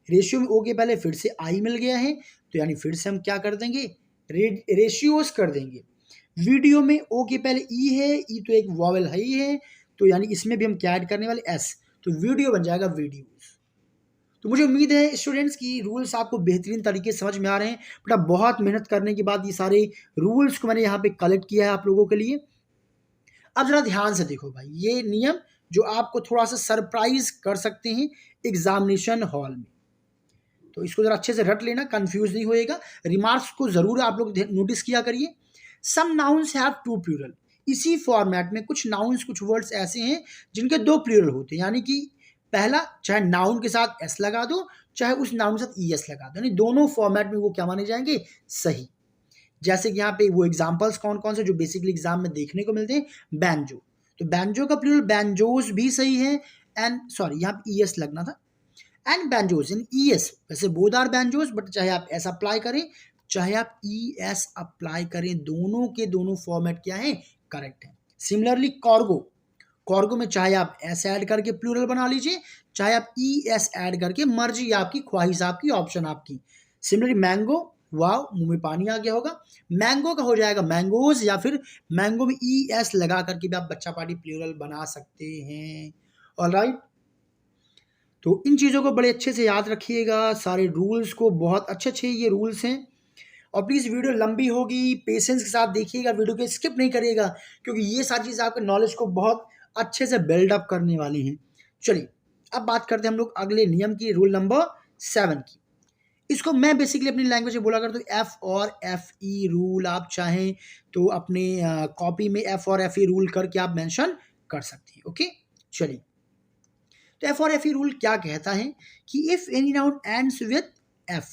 रेशियो में ओ के पहले फिर से आई मिल गया है, तो यानी फिर से हम क्या कर देंगे? रेशियोज कर देंगे। वीडियो में ओ के पहले ई है, ई तो एक वॉवल है ही है, तो यानी इसमें भी हम क्या ऐड करने वाले? एस। तो वीडियो बन जाएगा वीडियोस। तो मुझे उम्मीद है स्टूडेंट्स की रूल्स आपको बेहतरीन तरीके से समझ में आ रहे हैं। बट अब बहुत मेहनत करने के बाद ये सारे रूल्स को मैंने यहाँ पे कलेक्ट किया है आप लोगों के लिए। अब जरा ध्यान से देखो भाई, ये नियम जो आपको थोड़ा सा सरप्राइज कर सकते हैं एग्जामिनेशन हॉल में, तो इसको जरा अच्छे से रट लेना, कंफ्यूज नहीं होएगा। रिमार्क्स को जरूर आप लोग नोटिस किया करिए। Some nouns have two plural. इसी फॉर्मेट में कुछ नाउन्स, कुछ वर्ड्स ऐसे हैं जिनके दो प्लूरल होते हैं, यानी कि पहला चाहे नाउन के साथ एस लगा दो, चाहे उस नाउन के साथ ई एस लगा दो, यानी दोनों फॉर्मेट में वो क्या माने जाएंगे? सही। जैसे कि यहाँ पे वो एग्जाम्पल्स कौन कौन से जो बेसिकली एग्जाम में देखने को मिलते हैं? बैंजो, तो बैंजो का प्लूरल बैंजोज भी सही है। एंड सॉरी, यहाँ पे ई एस लगना था। एंड बैंजोज इन ई एस, वैसे बोथ आर बैंजोज, बट चाहे आप एस अप्लाई करें चाहे आप ई एस अप्लाई करें, दोनों के दोनों फॉर्मेट क्या है? करेक्ट है। सिमिलरली कॉर्गो, कॉर्गो में चाहे आप एस ऐड करके प्लूरल बना लीजिए, चाहे आप ई एस ऐड करके, मर्जी आपकी, ख्वाहिश आपकी, ऑप्शन आपकी। सिमिलरली मैंगो, वाव, मुंह में पानी आ गया होगा। मैंगो का हो जाएगा मैंगोज, या फिर मैंगो में ई एस लगा करके भी आप बच्चा पार्टी प्लूरल बना सकते हैं। ऑलराइट, तो इन चीज़ों को बड़े अच्छे से याद रखिएगा, सारे रूल्स को, बहुत अच्छे अच्छे ये रूल्स हैं। और प्लीज़ वीडियो लंबी होगी, पेशेंस के साथ देखिएगा, वीडियो को स्किप नहीं करिएगा, क्योंकि ये सारी चीज़ आपके नॉलेज को बहुत अच्छे से बिल्डअप करने वाले हैं। चलिए अब बात करते हैं हम लोग अगले नियम की, रूल नंबर 7 की। इसको मैं बेसिकली अपनी लैंग्वेज में बोला करता हूँ एफ और एफ ई रूल। आप चाहें तो अपने कॉपी में एफ और एफ ई रूल करके आप मेंशन कर सकते हैं। ओके चलिए, तो एफ और एफ ई रूल क्या कहता है कि if any noun ends with F,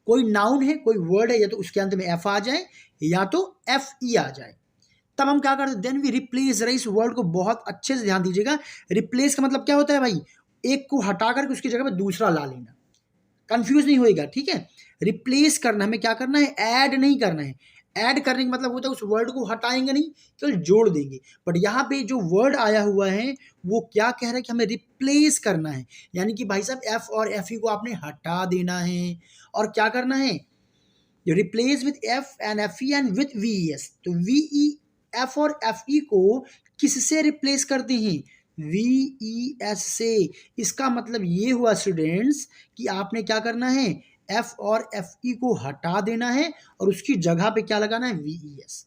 कोई नाउन है, कोई वर्ड है, या तो उसके अंत में एफ आ जाए या तो एफ ई आ जाए, तब हम क्या करते हैं, देन वी रिप्लेस। इस वर्ड को बहुत अच्छे से ध्यान दीजिएगा। रिप्लेस का मतलब क्या होता है भाई, एक को हटा करके उसकी जगह पे दूसरा ला लेना। कंफ्यूज नहीं होएगा, ठीक है। रिप्लेस करना, हमें क्या करना है, ऐड नहीं करना है। ऐड करने का मतलब होता है उस वर्ड को हटाएंगे नहीं, केवल जोड़ देंगे। बट यहाँ पे जो वर्ड आया हुआ है वो क्या कह रहा है कि हमें रिप्लेस करना है, यानी कि भाई साहब एफ और एफ ई को आपने हटा देना है। और क्या करना है, replace with F and F E and with we E S. तो वी ई, एफ और एफ ई को किससे रिप्लेस करते हैं, वी ई एस से। इसका मतलब ये हुआ स्टूडेंट्स कि आपने क्या करना है, एफ और एफ ई को हटा देना है और उसकी जगह पे क्या लगाना है, वी ई एस।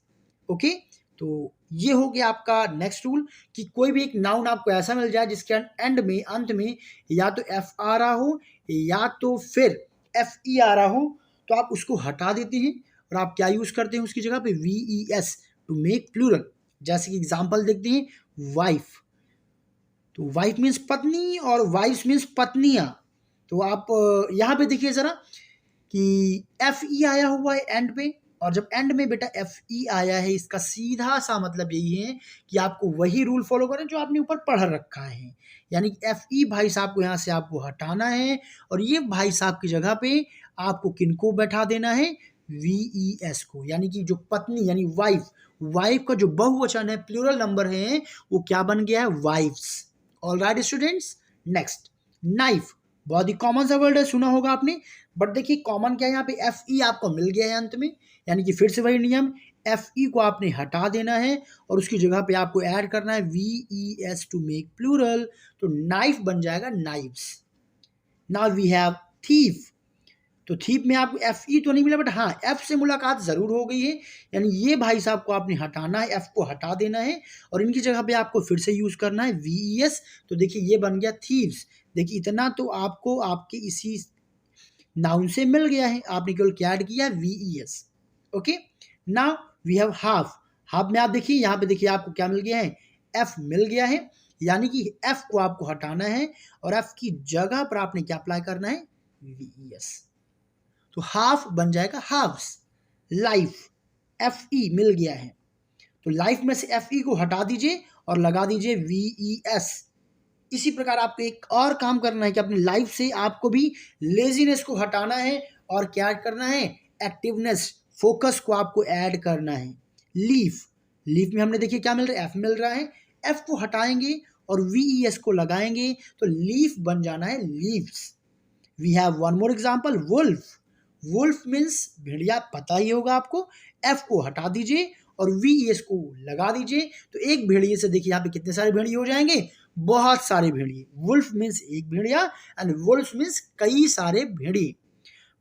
ओके, तो ये हो गया आपका नेक्स्ट रूल कि कोई भी एक नाउन आपको ऐसा मिल जाए जिसके एंड में, अंत में या तो एफ आ रहा हो या तो फिर एफ ई आ रहा हो, तो आप उसको हटा देते हैं और आप क्या यूज करते हैं उसकी जगह पे, V E S, to make plural. जैसे कि एग्जांपल देखते हैं, वाइफ, तो वाइफ मीन्स पत्नी और वाइफ्स मीन्स पत्नियां। तो आप यहाँ पे देखिए जरा कि एफ ई आया हुआ है एंड पे, और जब एंड में बेटा एफ ई आया है, इसका सीधा सा मतलब यही है कि आपको वही रूल फॉलो करें जो आपने ऊपर पढ़ रखा है। यानी कि एफ ई भाई साहब को यहाँ से आपको हटाना है और ये भाई साहब की जगह पे आपको किनको बैठा देना है, वी ई एस को। यानी कि जो पत्नी यानी वाइफ, वाइफ का जो बहुवचन है, प्लूरल नंबर है, वो क्या बन गया है, wifes. All right students, next knife, बहुत ही कॉमन सा वर्ड है, सुना होगा आपने। बट देखिए कॉमन क्या है, यहाँ पे एफ ई आपको मिल गया है अंत में, यानी कि फिर से वही नियम, एफ ई को आपने हटा देना है और उसकी जगह पे आपको ऐड करना है V E S to make plural. तो नाइफ बन जाएगा knives. Now we have thief, तो थीप में आपको एफ ई तो नहीं मिला, बट हाँ एफ से मुलाकात जरूर हो गई है। यानी ये भाई साहब को आपने हटाना है, एफ को हटा देना है और इनकी जगह पे आपको फिर से यूज करना है वी ई एस। तो देखिए ये बन गया थीव्स। देखिए इतना तो आपको आपके इसी नाउन से मिल गया है, आपने केवल क्या ऐड किया, V E S. Okay, now we have half. Half में आप देखिए यहाँ पे देखिए आपको क्या मिल गया है, एफ मिल गया है, यानी कि एफ को आपको हटाना है और एफ की जगह पर आपने क्या अप्लाई करना है, वी ई एस। तो हाफ बन जाएगा हाफ्स। लाइफ, एफ ई मिल गया है, तो लाइफ में से एफ ई को हटा दीजिए और लगा दीजिए वी ई एस। इसी प्रकार आपको एक और काम करना है कि अपनी लाइफ से आपको भी लेजीनेस को हटाना है और क्या करना है, एक्टिवनेस, फोकस को आपको ऐड करना है। लीफ, लीफ में हमने देखिए क्या मिल रहा है, एफ मिल रहा है, एफ को हटाएंगे और वी ई एस को लगाएंगे तो लीफ बन जाना है leaves. We have one more example, wolf. Wolf means भेड़िया, पता ही होगा आपको। एफ को हटा दीजिए और वी ई एस को लगा दीजिए, तो एक भेड़िए से देखिए यहाँ पे कितने सारे भेड़िए हो जाएंगे, बहुत सारे भेड़िए। वुल्फ मीन्स एक भेड़िया एंड वुल्फ मीन्स कई सारे भेड़िए।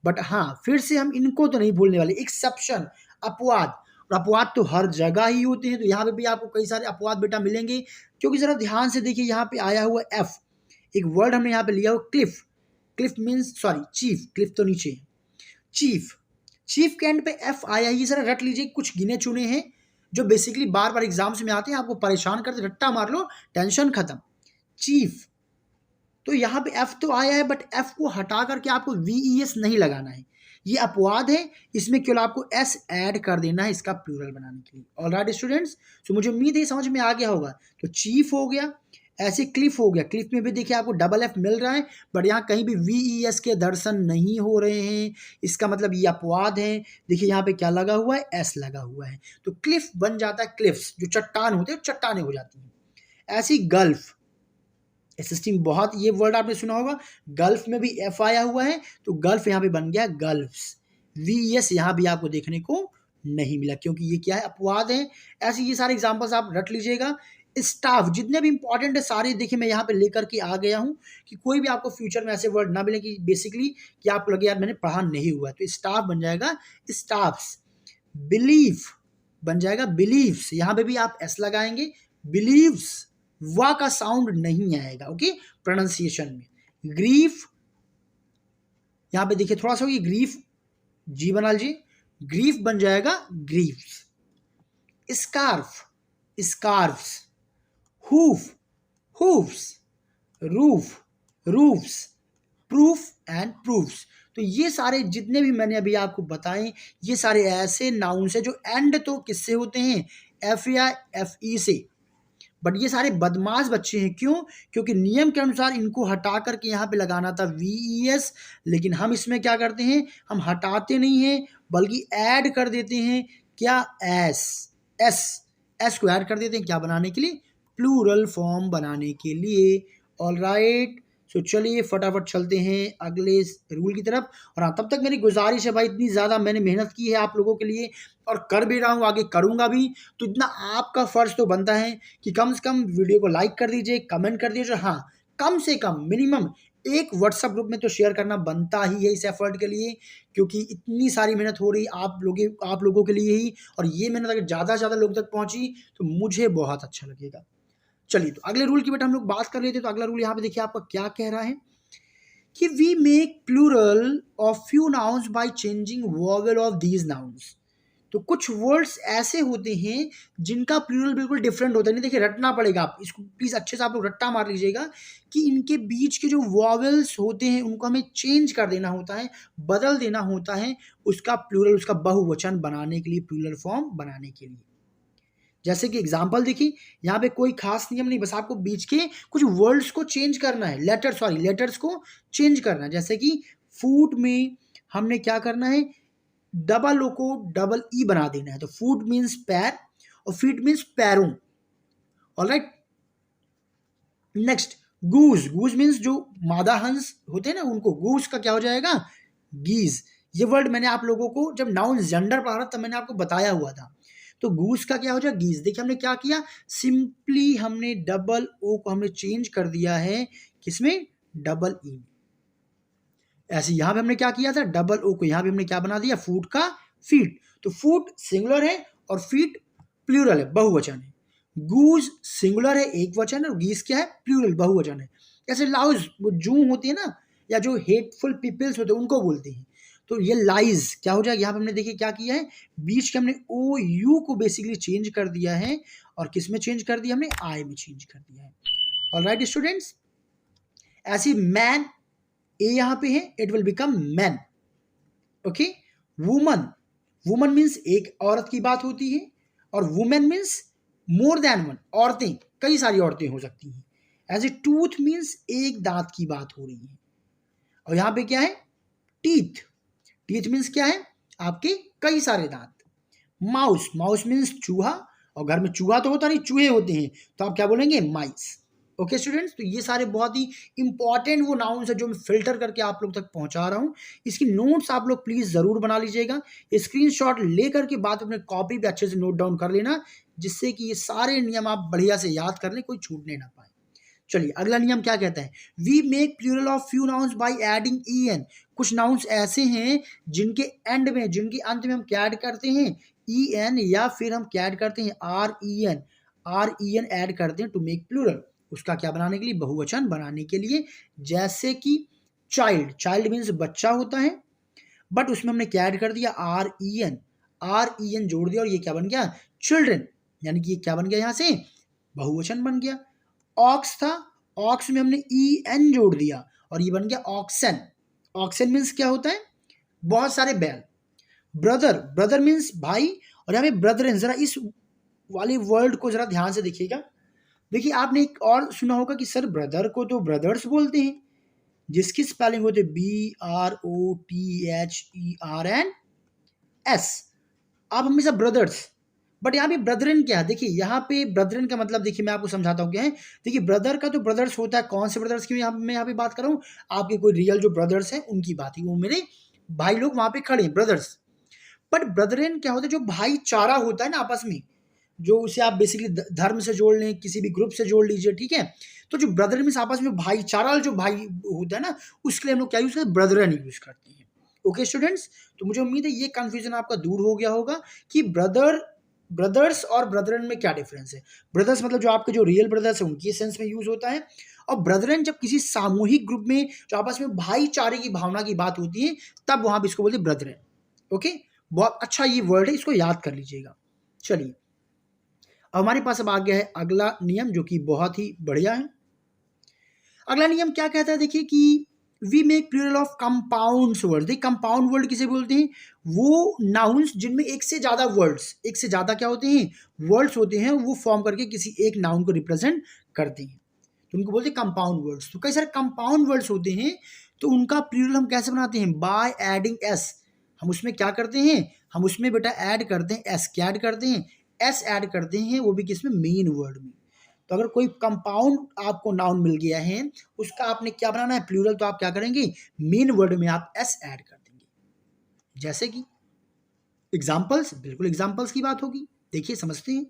बट हाँ फिर से हम इनको तो नहीं भूलने वाले, एक्सेप्शन, अपवाद। और अपवाद तो हर जगह ही होते हैं, तो यहाँ पे भी आपको कई सारे अपवाद बेटा मिलेंगे। क्योंकि जरा ध्यान से देखिए यहाँ पे आया हुआ एफ, एक वर्ड हमने यहाँ पे लिया हुआ Cliff. Cliff means sorry chief, Cliff तो नीचे है, चीफ। चीफ के एंड पे एफ आया, ये जरा रट लीजिए, कुछ गिने चुने हैं जो बेसिकली बार बार एग्जाम्स में आते हैं, आपको परेशान करते, रट्टा मार लो, टेंशन खत्म। चीफ, तो यहाँ पे एफ तो आया है बट एफ को हटा करके आपको वी ई एस नहीं लगाना है, ये अपवाद है, इसमें केवल आपको एस ऐड कर देना है इसका प्लूरल बनाने के लिए। ऑल राइट स्टूडेंट्स, तो मुझे उम्मीद है समझ में आ गया होगा। तो चीफ हो गया, ऐसे क्लिफ हो गया, क्लिफ में भी देखिए आपको डबल एफ मिल रहा है बट यहाँ कहीं भी वी ई एस के दर्शन नहीं हो रहे हैं, इसका मतलब ये अपवाद है। देखिए यहाँ पे क्या लगा हुआ है, एस लगा हुआ है, तो क्लिफ बन जाता है क्लिफ्स, जो चट्टान होते हैं चट्टाने हो जाती हैं। ऐसी गल्फ, एसिस्टिंग, बहुत ये वर्ड आपने सुना होगा, गल्फ में भी एफ आया हुआ है तो गल्फ यहाँ पे बन गया गल्फ्स। वी एस यहाँ भी आपको देखने को नहीं मिला क्योंकि ये क्या है, अपवाद है। ऐसे ये सारे एग्जांपल्स आप रट लीजिएगा। स्टाफ, जितने भी इंपॉर्टेंट है सारे देखिए मैं यहाँ पे लेकर के आ गया हूँ कि कोई भी आपको फ्यूचर में ऐसे वर्ड ना मिले कि बेसिकली कि आपको लगे यार मैंने पढ़ा नहीं हुआ है, तो स्टाफ बन जाएगा स्टाफ्स। बिलीफ बन जाएगा बिलीव्स, यहाँ पे भी आप एस लगाएंगे, बिलीव्स। वा का साउंड नहीं आएगा, ओके, प्रोनाउंसिएशन में। ग्रीफ, यहां पे देखिए थोड़ा सा ये ग्रीफ जी बना लीजिए, ग्रीफ बन जाएगा griefs. Scarf, scarfs. Hoof, hoofs. Roof, roofs. Proof and proofs. तो ये सारे जितने भी मैंने अभी आपको बताए, ये सारे ऐसे नाउन्स है जो एंड तो किससे होते हैं, एफ या एफ ई से, बट ये सारे बदमाश बच्चे हैं। क्यों? क्योंकि नियम के अनुसार इनको हटा करके यहाँ पे लगाना था VES, लेकिन हम इसमें क्या करते हैं, हम हटाते नहीं हैं बल्कि ऐड कर देते हैं। क्या? एस, एस, एस को ऐड कर देते हैं, क्या बनाने के लिए, प्लूरल फॉर्म बनाने के लिए। ऑल राइट, सो चलिए फटाफट चलते हैं अगले रूल की तरफ। और हाँ, तब तक मेरी गुजारिश है भाई, इतनी ज़्यादा मैंने मेहनत की है आप लोगों के लिए और कर भी रहा हूँ, आगे करूँगा भी, तो इतना आपका फ़र्ज़ तो बनता है कि कम से कम वीडियो को लाइक कर दीजिए, कमेंट कर दीजिए, हाँ कम से कम मिनिमम एक व्हाट्सएप ग्रुप में तो शेयर करना बनता ही है इस एफर्ट के लिए, क्योंकि इतनी सारी मेहनत हो रही आप लोगों के लिए ही, और ये मेहनत अगर ज़्यादा से ज़्यादा लोग तक पहुँची तो मुझे बहुत अच्छा लगेगा। चलिए, तो अगले रूल की बेटा हम लोग बात कर लेते हैं। तो अगला रूल यहाँ पे देखिए आपका क्या कह रहा है कि we make plural of few nouns by changing vowel of these nouns. तो कुछ वर्ड्स ऐसे होते हैं जिनका प्लूरल बिल्कुल डिफरेंट होता है। नहीं देखिए, रटना पड़ेगा, आप इसको प्लीज़ अच्छे से आप लोग रट्टा मार लीजिएगा कि इनके बीच के जो वॉवेल्स होते हैं उनको हमें चेंज कर देना होता है, बदल देना होता है उसका प्लूरल, उसका बहुवचन बनाने के लिए, प्लूरल फॉर्म बनाने के लिए। जैसे कि एग्जाम्पल देखिए, यहाँ पे कोई खास नियम नहीं, बस आपको बीच के कुछ वर्ड्स को चेंज करना है, लेटर्स को चेंज करना है। जैसे कि फूड में हमने क्या करना है, डबल ओ को डबल ई बना देना है। तो फूड मीन्स पैर और फीट मीन्स पैरों। ऑलराइट, नेक्स्ट गूज, गूज मीन्स जो मादा हंस होते हैं ना उनको, गूज का क्या हो जाएगा, गीज। ये वर्ड मैंने आप लोगों को जब नाउन जेंडर पढ़ा था तब मैंने आपको बताया हुआ था। तो गूस का क्या हो जाएगा, गीज। देखिए हमने क्या किया, सिंपली हमने डबल ओ को हमने चेंज कर दिया है किसमें, डबल ई। ऐसे यहां पे हमने क्या किया था, डबल ओ को यहां पे हमने क्या बना दिया, फूट का फीट। तो फूट सिंगुलर है और फीट प्लूरल है, बहुवचन है। गूज सिंगुलर है, एक वचन है, और गीस क्या है, प्लूरल, बहुवचन है। जैसे लाउज, वो जू होती है ना, या जो हेटफुल पीपल्स होते हैं उनको बोलते हैं। तो ये लाइज क्या हो जाएगा, यहाँ पे हमने देखिए क्या किया है, बीच के हमने ओ यू को बेसिकली चेंज कर दिया है, और किस में चेंज कर दिया, हमने आई में चेंज कर दिया है। ऑलराइट स्टूडेंट्स, ऐसी मैन, ए यहाँ पे है, it will become man. Okay, woman, woman means एक औरत की बात होती है, और women means more than one, औरतें, कई सारी औरतें हो सकती हैं। एज ए टूथ मीन्स एक दांत की बात हो रही है। और यहाँ पे क्या है, टीथ, टीथ मीन्स क्या है, आपके कई सारे दांत। माउस, माउस मीन्स चूहा, और घर में चूहा तो होता नहीं, चूहे होते हैं, तो आप क्या बोलेंगे, माइस। ओके स्टूडेंट्स, तो ये सारे बहुत ही इंपॉर्टेंट वो नाउन्स है जो मैं फिल्टर करके आप लोग तक पहुंचा रहा हूं। इसकी नोट्स आप लोग प्लीज जरूर बना लीजिएगा, स्क्रीनशॉट लेकर के बाद अपने कॉपी पे अच्छे से नोट डाउन कर लेना, जिससे कि ये सारे नियम आप बढ़िया से याद कर लें, कोई छूटने ना पाए। चलिए अगला नियम क्या कहता है, we make plural of few nouns by adding E N. कुछ नाउन्स ऐसे हैं जिनके एंड में, जिनके अंत में हम क्या ऐड करते हैं, ई एन, या फिर हम क्या ऐड करते हैं, R E N, R E N add करते हैं टू मेक प्लूरल, उसका क्या बनाने के लिए, बहुवचन बनाने के लिए। जैसे कि चाइल्ड, चाइल्ड मीन्स बच्चा होता है, बट उसमें हमने क्या ऐड कर दिया, R E N, R E N जोड़ दिया, और ये क्या बन गया, चिल्ड्रन, यानी कि ये क्या बन गया, यहां से बहुवचन बन गया। ऑक्स था, ऑक्स में हमने ई एन जोड़ दिया, और ये बन गया ऑक्सन। ऑक्सन मीन्स क्या होता है, बहुत सारे बैल। ब्रदर, ब्रदर मीन्स भाई, और यहाँ पे ब्रदरन, जरा इस वाले वर्ड को जरा ध्यान से देखिएगा। देखिए आपने एक और सुना होगा कि सर ब्रदर को तो ब्रदर्स बोलते हैं, जिसकी स्पेलिंग होती है BROTHERNS। आप हमेशा ब्रदर्स, बट यहाँ पे ब्रदरन क्या है, देखिए यहाँ पे ब्रदरन का मतलब देखिए मैं आपको समझाता हूँ क्या है। देखिए ब्रदर का तो ब्रदर्स होता है, कौन से ब्रदर्स की मैं यहाँ पे बात कर रहा हूँ, आपके कोई रियल जो ब्रदर्स हैं उनकी बात है, वो मेरे भाई लोग वहां पे खड़े हैं, ब्रदर्स। बट ब्रदरन क्या होता है, जो भाईचारा होता है ना आपस में, जो उसे आप बेसिकली धर्म से जोड़ लें, किसी भी ग्रुप से जोड़ लीजिए, ठीक है। तो जो ब्रदर मीन्स आपस में भाईचारा, जो भाई होता है ना, उसके लिए हम लोग क्या यूज करते हैं, ब्रदरन यूज करते हैं। ओके स्टूडेंट्स, तो मुझे उम्मीद है ये कंफ्यूजन आपका दूर हो गया होगा कि ब्रदर ब्रदर्स और ब्रदरन में क्या डिफरेंस है? ब्रदर्स मतलब जो आपके जो रियल ब्रदर्स हैं उनकी सेंस में यूज होता है, और ब्रदरन जब किसी सामूहिक ग्रुप में जो आपस में भाईचारे की भावना की बात होती है तब वहां पर इसको बोलते हैं ब्रदरन। ओके, बहुत अच्छा ये वर्ड है, इसको याद कर लीजिएगा। चलिए, अब हमारे पास अब आ गया है अगला नियम जो कि बहुत ही बढ़िया है। अगला नियम क्या कहता है, देखिए कि we make plural of compounds word. देखिए कंपाउंड वर्ड किसे बोलते हैं? वो नाउन्स जिनमें एक से ज्यादा वर्ड्स, एक से ज्यादा क्या होते हैं? वर्ड्स होते हैं, वो फॉर्म करके किसी एक नाउन को रिप्रेजेंट करते हैं, तो उनको बोलते हैं कंपाउंड वर्ड्स। तो कई सारे कंपाउंड वर्ड्स होते हैं, तो उनका प्लूरल हम कैसे बनाते हैं? By adding S. हम उसमें क्या करते हैं? हम उसमें बेटा ऐड करते हैं एस। क्या ऐड करते हैं? एस ऐड करते हैं, वो भी किसमें? मेन वर्ड में। तो अगर कोई कंपाउंड आपको नाउन मिल गया है, उसका आपने क्या बनाना है? प्लूरल। तो आप क्या करेंगे? मेन वर्ड में आप एस ऐड कर देंगे। जैसे कि एग्जाम्पल्स, बिल्कुल एग्जाम्पल्स की बात होगी, देखिए समझते हैं।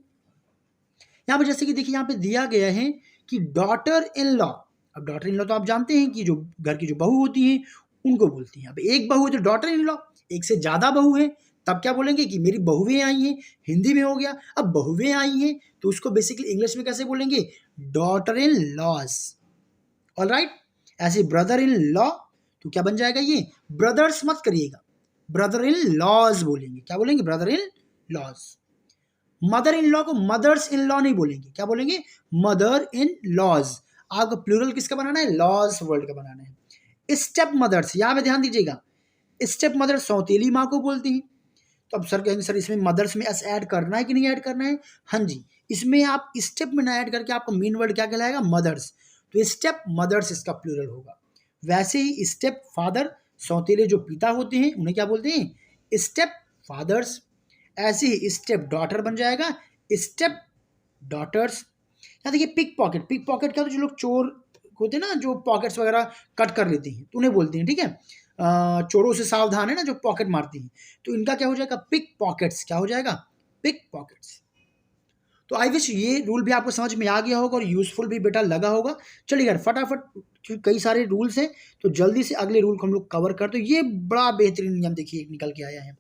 यहाँ पे जैसे कि देखिए यहाँ पे दिया गया है कि डॉटर इन लॉ। अब डॉटर इन लॉ तो आप जानते हैं कि जो घर की जो बहू होती है उनको बोलती हैं। अब एक बहू है तो डॉटर इन लॉ, एक से ज्यादा बहू है तब क्या बोलेंगे? कि मेरी बहुएं आई हैं। हिंदी में हो गया। अब बहुएं आई हैं तो उसको बेसिकली इंग्लिश में कैसे बोलेंगे? Daughter in laws. ऑलराइट, ऐसे ब्रदर इन लॉ तो क्या बन जाएगा? ये ब्रदर्स मत करिएगा, ब्रदर इन लॉज बोलेंगे। क्या बोलेंगे? Brother in laws. Mother in law को मदर्स इन लॉ नहीं बोलेंगे, क्या बोलेंगे? Mother in laws. आपको प्लूरल किसका बनाना है? लॉज वर्ड का बनाना है। स्टेप मदर्स, यहां पे ध्यान दीजिएगा, स्टेप मदर सौतेली माँ को बोलती हैं। तो अब सर कहेंगे सर इसमें मदर्स में एस ऐड करना है कि नहीं ऐड करना है? हाँ जी, इसमें आप स्टेप में ना ऐड करके आपका मेन वर्ड क्या कहलाएगा? मदर्स। तो स्टेप मदर्स इसका प्लूरल होगा। वैसे ही स्टेप फादर, सौतेले जो पिता होते हैं उन्हें क्या बोलते हैं? Step fathers. ऐसे ही स्टेप डॉटर बन जाएगा स्टेप डॉटर्स। यहाँ देखिए पिक पॉकेट, पिक पॉकेट क्या होता है? जो लोग चोर होते हैं ना, जो पॉकेट्स वगैरह कट कर लेते हैं तो उन्हें बोलते हैं, ठीक है? चोरों से सावधान है ना, जो पॉकेट मारती हैं। तो इनका क्या हो जाएगा? Pick pockets. क्या हो जाएगा? Pick pockets. तो आई विश ये रूल भी आपको समझ में आ गया होगा और यूजफुल भी बेटा लगा होगा। चलिए यार फटाफट, क्योंकि कई सारे रूल्स हैं तो जल्दी से अगले रूल को हम लोग कवर करते हैं। ये बड़ा बेहतरीन नियम देखिए निकल के आया है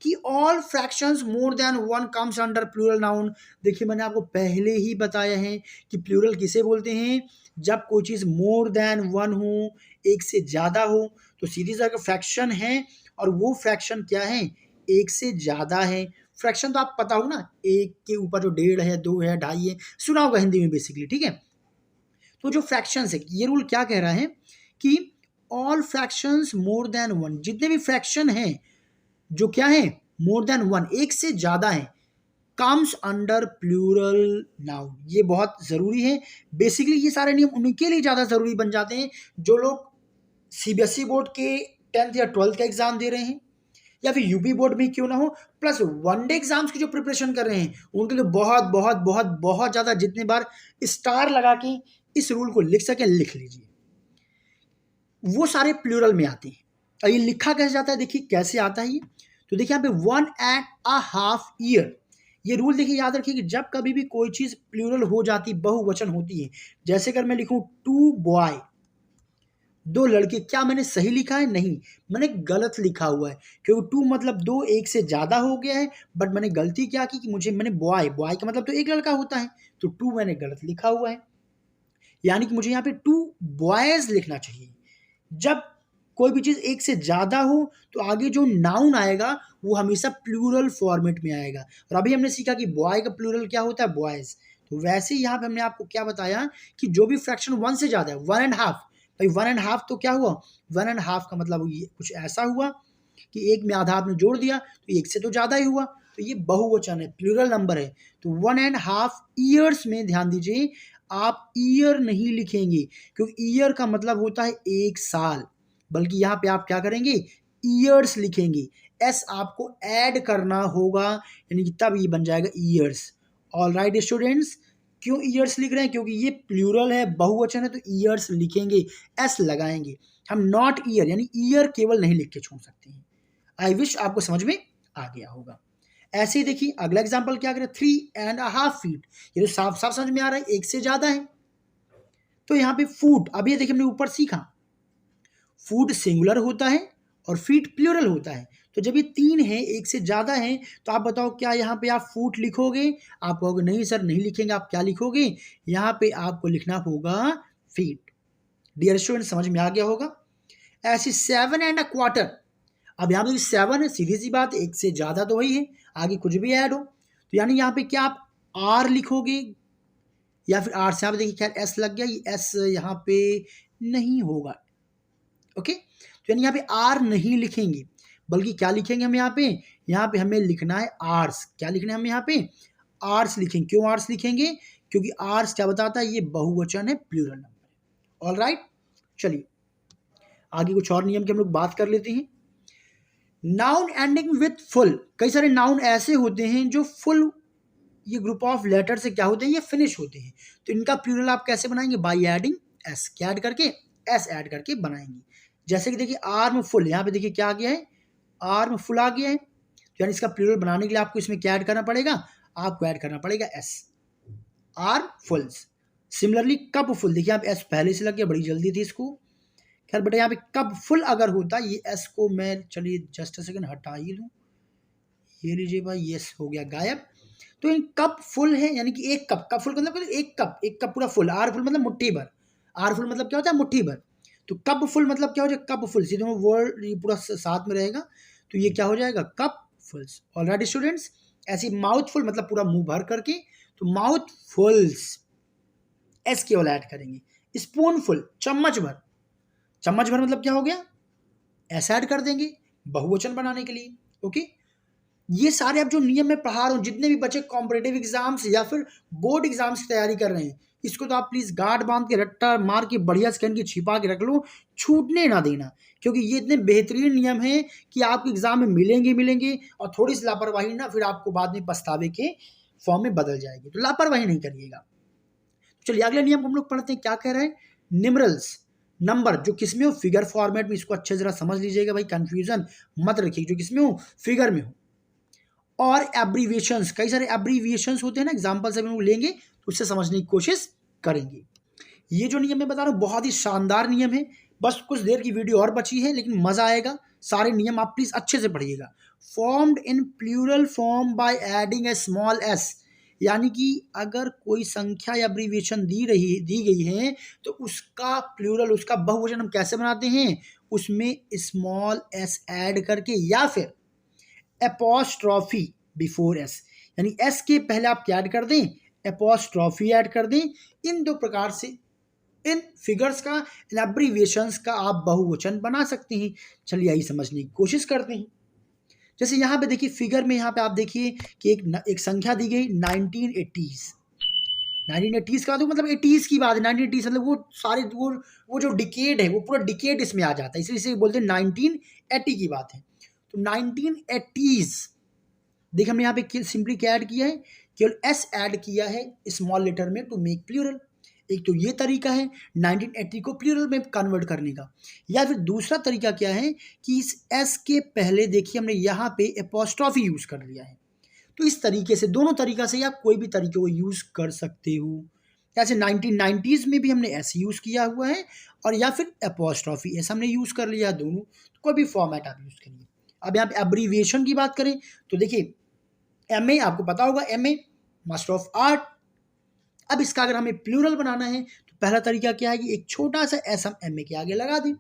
कि all fractions more than one comes under plural noun. देखिए मैंने आपको पहले ही बताया है कि प्लूरल किसे बोलते हैं? जब कोई चीज़ मोर देन वन हो, एक से ज़्यादा हो, तो सीरीज अगर फ्रैक्शन है और वो फ्रैक्शन क्या है? एक से ज़्यादा है। फ्रैक्शन तो आप पता हो ना, एक के ऊपर जो डेढ़ है, दो है, ढाई है, सुना होगा हिंदी में बेसिकली, ठीक है? तो जो फ्रैक्शंस है, ये रूल क्या कह रहा है कि all fractions more than one, जितने भी फ्रैक्शन हैं जो क्या है? मोर देन वन, एक से ज्यादा है, कम्स अंडर प्लूरल नाउन। ये बहुत जरूरी है। बेसिकली ये सारे नियम उनके लिए ज्यादा जरूरी बन जाते हैं जो लोग सीबीएसई बोर्ड के 10th या 12th का एग्जाम दे रहे हैं, या फिर यूपी बोर्ड में क्यों ना हो, प्लस वनडे एग्जाम्स की जो प्रिपरेशन कर रहे हैं उनके लिए बहुत बहुत बहुत बहुत ज्यादा, जितने बार स्टार लगा के इस रूल को लिख सके लिख लीजिए। वो सारे प्लूरल में आते हैं। और ये लिखा कैसे जाता है? देखिए कैसे आता है ये। तो देखिए यहाँ पे 1.5 ईयर, ये रूल देखिए याद रखिए कि जब कभी भी कोई चीज प्लूरल हो जाती, बहुवचन होती है, जैसे अगर मैं लिखूं 2 बॉय, 2 लड़के, क्या मैंने सही लिखा है? नहीं, मैंने गलत लिखा हुआ है, क्योंकि 2 मतलब 2, एक से ज्यादा हो गया है। बट मैंने गलती क्या की कि मैंने बॉय, बॉय का मतलब तो एक लड़का होता है, तो 2 मैंने गलत लिखा हुआ है, यानी कि मुझे यहाँ पे 2 बॉयज लिखना चाहिए। जब कोई भी चीज एक से ज्यादा हो तो आगे जो नाउन आएगा वो हमेशा प्लूरल फॉर्मेट में आएगा। और अभी हमने सीखा कि बॉय का प्लूरल क्या होता है? बॉयज। तो वैसे ही यहाँ पे हमने आपको क्या बताया कि जो भी फ्रैक्शन 1 से ज्यादा है, 1.5, भाई 1.5 तो क्या हुआ? 1.5 का मतलब ये कुछ ऐसा हुआ कि एक में आधा आपने जोड़ दिया तो एक से तो ज्यादा ही हुआ, तो ये बहुवचन है, प्लूरल नंबर है। तो 1.5 ईयर्स में ध्यान दीजिए, आप ईयर नहीं लिखेंगे क्योंकि ईयर का मतलब होता है एक साल, बल्कि यहाँ पे आप क्या करेंगे? ईयर्स लिखेंगे। एस आपको ऐड करना होगा, यानी कि तब ये बन जाएगा ईयर्स। ऑल राइट स्टूडेंट्स, क्यों ईयर्स लिख रहे हैं? क्योंकि ये प्लूरल है, बहुवचन है, तो ईयर्स लिखेंगे, एस लगाएंगे। हम नॉट ईयर यानी ईयर केवल नहीं लिख के छोड़ सकते हैं। आई विश आपको समझ में आ गया होगा। ऐसे ही देखिए अगला एग्जाम्पल क्या करें? 3.5 फीट, ये तो साफ साफ समझ में आ रहा है, एक से ज्यादा है। तो यहाँ पे फूड, अब ये देखिए हमने ऊपर सीखा, फूड सिंगुलर होता है और फीट प्लूरल होता है। तो जब ये 3 है, एक से ज़्यादा है, तो आप बताओ क्या यहाँ पे आप फुट लिखोगे? आप कहोगे नहीं सर नहीं लिखेंगे, आप क्या लिखोगे? यहाँ पे आपको लिखना होगा फीट। डियर स्टूडेंट समझ में आ गया होगा। ऐसे 7 एंड अ क्वार्टर। अब यहाँ पे 7 है, सीधी सी बात, एक से ज़्यादा तो वही है, आगे कुछ भी ऐड हो, तो यानी यहाँ पे क्या आप आर लिखोगे या फिर आर से यहाँ पे देखिए खैर एस लग गया, ये एस यहाँ पे नहीं होगा। ओके, तो यानी यहाँ पे आर नहीं लिखेंगे, बल्कि क्या लिखेंगे हम यहाँ पे हमें लिखना है आर्स। क्या लिखना है हम यहाँ पे? आर्स लिखेंगे। क्यों आर्स लिखेंगे? क्योंकि आर्स क्या बताता है? ये बहुवचन है, प्लूरल नंबर है। ऑल राइट, चलिए आगे कुछ और नियम की हम लोग बात कर लेते हैं। Noun ending with full. कई सारे नाउन ऐसे होते हैं जो फुल, ये ग्रुप ऑफ लेटर से क्या होते हैं? ये फिनिश होते हैं। तो इनका प्लूरल आप कैसे बनाएंगे? By adding S. क्या ऐड करके? एस ऐड करके बनाएंगे। जैसे कि देखिए आर्म फुल, यहाँ पे देखिए क्या आ गया है? आर्म फुल आ गया है। तो यानी इसका प्लूरल बनाने के लिए आपको इसमें क्या ऐड करना पड़ेगा? आपको ऐड करना पड़ेगा S, armfuls. Similarly cupful, देखिए आप एस पहले से लग गया, बड़ी जल्दी थी इसको। खैर बेटा यहाँ पे कप फुल अगर होता, ये एस को मैं चलिए जस्ट अ सेकंड हटा ही लूँ। ये लीजिए भाई, यस हो गया गायब। तो इन कप फुल है, यानी कि एक कप, कप फुल मतलब एक कप पूरा फुल। आर फुल मतलब मुट्ठी भर। आर फुल मतलब क्या होता है? मुट्ठी भर। तो कप फुल मतलब क्या हो जाएगा? Cup full. सीधे वर्ड ये पूरा साथ में रहेगा, तो ये क्या हो जाएगा? कप फुल्स। ऑलराइट स्टूडेंट्स, ऐसी माउथ फुल मतलब पूरा मुंह भर करके, तो माउथ फुल्स एस केवल ऐड करेंगे। स्पून फुल, चम्मच भर। चम्मच भर मतलब क्या हो गया? एस ऐड कर देंगे बहुवचन बनाने के लिए। ओके, ये सारे अब जो नियम में पढ़ा रहा हूँ, जितने भी बच्चे कॉम्पिटेटिव एग्जाम्स या फिर बोर्ड एग्जाम्स की तैयारी कर रहे हैं, इसको तो आप प्लीज गार्ड बांध के, रट्टा मार के, बढ़िया स्कैन की छिपा के रख लो, छूटने ना देना। क्योंकि ये इतने बेहतरीन नियम हैं कि आपके एग्जाम में मिलेंगे, और थोड़ी सी लापरवाही ना फिर आपको बाद में पछतावे के फॉर्म में बदल जाएगी। तो लापरवाही नहीं करिएगा। चलिए अगले नियम हम लोग पढ़ते हैं। क्या कह रहे हैं? न्यूमरल्स, नंबर जो किसमें हो? फिगर फॉर्मेट में। इसको अच्छे जरा समझ लीजिएगा भाई, कंफ्यूजन मत रखिए। जो किसमें हो? फिगर में हो। और एब्रीविएशंस, कई सारे एब्रीविएशंस होते हैं ना, एग्जाम्पल से हम लोग लेंगे तो उससे समझने की कोशिश करेंगे। ये जो नियम मैं बता रहा हूँ बहुत ही शानदार नियम है। बस कुछ देर की वीडियो और बची है, लेकिन मजा आएगा। सारे नियम आप प्लीज अच्छे से पढ़िएगा। Formed in plural form by adding a small S, यानी कि अगर कोई संख्या या एब्रीविएशन दी गई है, तो उसका प्लूरल, उसका बहुवचन हम कैसे बनाते हैं? उसमें स्मॉल एस ऐड करके, या फिर एपोस्ट्रॉफी बिफोर एस, यानी एस के पहले आप क्या ऐड कर दें? एपोस्ट्रॉफी ऐड कर दें। इन दो प्रकार से इन फिगर्स का, इन एब्रीविएशंस का आप बहुवचन बना सकते हैं। चलिए यही समझने की कोशिश करते हैं। जैसे यहाँ पे देखिए फिगर में, यहाँ पे आप देखिए कि एक संख्या दी गई 1980s। 1980s का तो मतलब 80s की बात है। 1980s मतलब वो सारे वो जो डिकेड है, वो पूरा डिकेड इसमें आ जाता है, इसलिए इसे बोलते हैं 1980 की बात है। तो 1980s, देखिए हमने यहाँ पे सिंपली क्या ऐड किया है? केवल एस ऐड किया है स्मॉल लेटर में, टू मेक प्लूरल। एक तो ये तरीका है 1980 को प्लूरल में कन्वर्ट करने का। या फिर दूसरा तरीका क्या है कि इस एस के पहले देखिए हमने यहाँ पे एपोस्ट्रॉफी यूज कर लिया है। तो इस तरीके से, दोनों तरीका से, या कोई भी तरीके को यूज कर सकते हो। जैसे 1990s में भी हमने एस यूज किया हुआ है, और या फिर एपोस्ट्रॉफी एस हमने यूज कर लिया, दोनों। तो कोई भी फॉर्मेट आप यूज करिए। अब यहाँ पे एब्रीविएशन की बात करें तो देखिए MA, आपको पता होगा MA मास्टर ऑफ आर्ट। अब इसका अगर हमें प्लूरल बनाना है तो पहला तरीका क्या है कि एक छोटा सा एस हम MA के आगे लगा दें,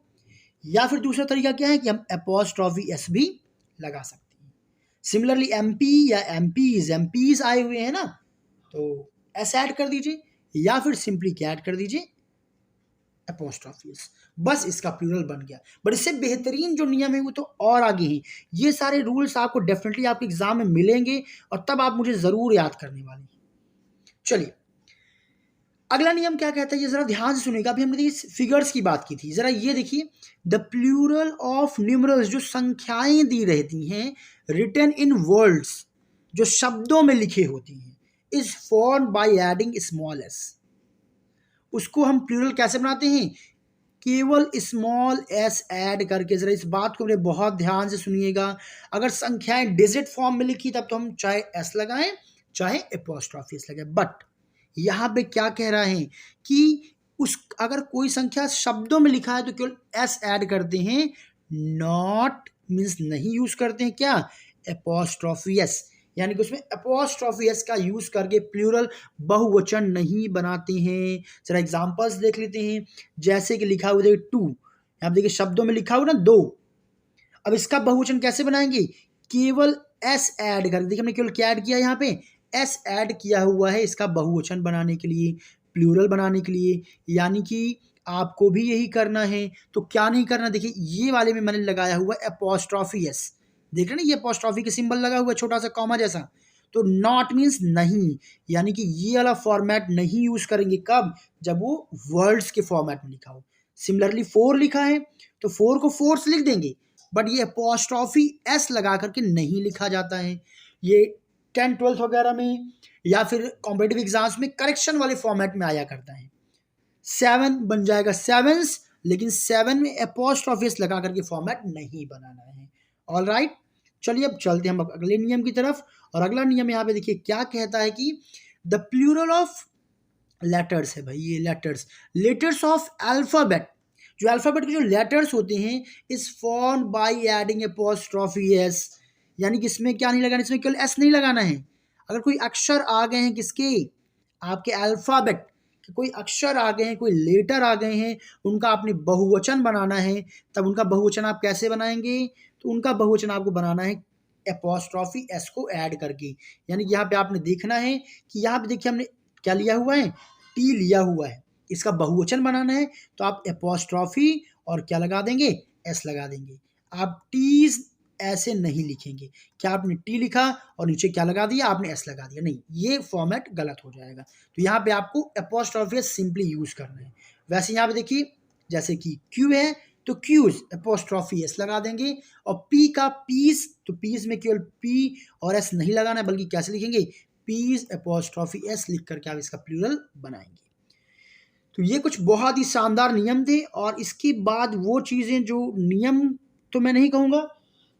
या फिर दूसरा तरीका क्या है कि हम एपोस्ट्रॉफी एस भी लगा सकते हैं। सिमिलरली MP या MPs आए हुए हैं ना, तो एस ऐड कर दीजिए, या फिर सिंपली क्या ऐड कर दीजिए? Apostrophe S. बस इसका प्लूरल बन गया। बट इससे बेहतरीन जो नियम है वो तो और आगे हैं। ये सारे रूल्स आपको डेफिनेटली आपके एग्जाम में मिलेंगे, और तब आप मुझे जरूर याद करने वाले हैं। चलिए अगला नियम क्या कहता है, ये जरा ध्यान से सुनिएगा। अभी हमने फिगर्स की बात की थी, जरा ये देखिए। द प्लूरल ऑफ न्यूमरल्स, जो संख्याएं दी रहती हैं, रिटन इन वर्ड्स, जो शब्दों में लिखे होती हैं, is formed by adding small S. उसको हम प्लूरल कैसे बनाते हैं? केवल स्मॉल एस ऐड करके। जरा इस बात को बहुत ध्यान से सुनिएगा। अगर संख्याएं डिजिट फॉर्म में लिखी तब तो हम चाहे एस लगाएं चाहे एपोस्ट्रॉफी एस लगाएं। बट यहाँ पे क्या कह रहा है कि अगर कोई संख्या शब्दों में लिखा है तो केवल एस ऐड करते हैं, नॉट मीन्स नहीं यूज करते हैं क्या, एपोस्ट्रोफी एस, यानी कि उसमें एपोस्ट्रोफी एस का यूज करके प्लूरल बहुवचन नहीं बनाते हैं। जरा एग्जांपल्स देख लेते हैं, जैसे कि लिखा हुआ देखिए टू, यहाँ देखिए शब्दों में लिखा हुआ ना दो, अब इसका बहुवचन कैसे बनाएंगे, केवल एस ऐड कर, देखिए हमने केवल क्या ऐड किया यहाँ पे, एस ऐड किया हुआ है इसका बहुवचन बनाने के लिए, प्लूरल बनाने के लिए, यानी कि आपको भी यही करना है। तो क्या नहीं करना, देखिए ये वाले में मैंने लगाया हुआ एपोस्ट्रोफी एस, देख रहे ना ये एपोस्ट्रोफी के सिंबल लगा हुआ है छोटा सा कॉमा जैसा, तो नॉट मीन्स नहीं, यानी कि ये वाला फॉर्मेट नहीं यूज करेंगे, कब, जब वो वर्ड्स के फॉर्मेट में लिखा हो। सिमिलरली फोर लिखा है तो फोर को फोर्स लिख देंगे, बट ये अपोस्ट्रोफी एस लगा करके नहीं लिखा जाता है। ये 10th 12th वगैरह में या फिर कॉम्पिटिटिव एग्जाम्स में करेक्शन वाले फॉर्मेट में आया करता है। 7 बन जाएगा सेवंस, लेकिन 7 में अपोस्ट्रोफी एस लगा करके फॉर्मेट नहीं बनाना है। ऑल राइट, चलिए अब चलते हैं हम अगले नियम की तरफ। और अगला नियम यहाँ पे देखिए क्या कहता है कि द प्लूरल ऑफ लेटर्स है भाई, ये लेटर्स, लेटर्स ऑफ अल्फाबेट, जो अल्फाबेट के जो लेटर्स होते हैं is form by adding apostrophe S, यानी कि इसमें क्या नहीं लगाना, इसमें केवल एस नहीं लगाना है। अगर कोई अक्षर आ गए हैं किसके, आपके अल्फाबेट के कोई अक्षर आ गए हैं, कोई लेटर आ गए हैं, उनका आपने बहुवचन बनाना है, तब उनका बहुवचन आप कैसे बनाएंगे, तो उनका बहुवचन आपको बनाना है एपोस्ट्रोफी एस को ऐड करके। यानी कि यहाँ पे आपने देखना है कि यहाँ पे देखिए हमने क्या लिया हुआ है, टी लिया हुआ है, इसका बहुवचन बनाना है तो आप एपोस्ट्रोफी और क्या लगा देंगे, एस लगा देंगे। आप टीज ऐसे नहीं लिखेंगे, क्या आपने टी लिखा और नीचे क्या लगा दिया, आपने एस लगा दिया, नहीं, ये फॉर्मेट गलत हो जाएगा। तो यहाँ पे आपको एपोस्ट्रोफी एस सिंपली यूज करना है। वैसे यहाँ पे देखिए जैसे कि क्यू है तो क्यूज एपोस्ट्रोफी एस लगा देंगे, और पी का पीस, तो पीस में केवल पी और एस नहीं लगाना है, बल्कि कैसे लिखेंगे, पीस एपोस्ट्रोफी एस लिख करके आप इसका प्लूरल बनाएंगे। तो ये कुछ बहुत ही शानदार नियम थे। और इसके बाद वो चीज़ें जो नियम तो मैं नहीं कहूँगा,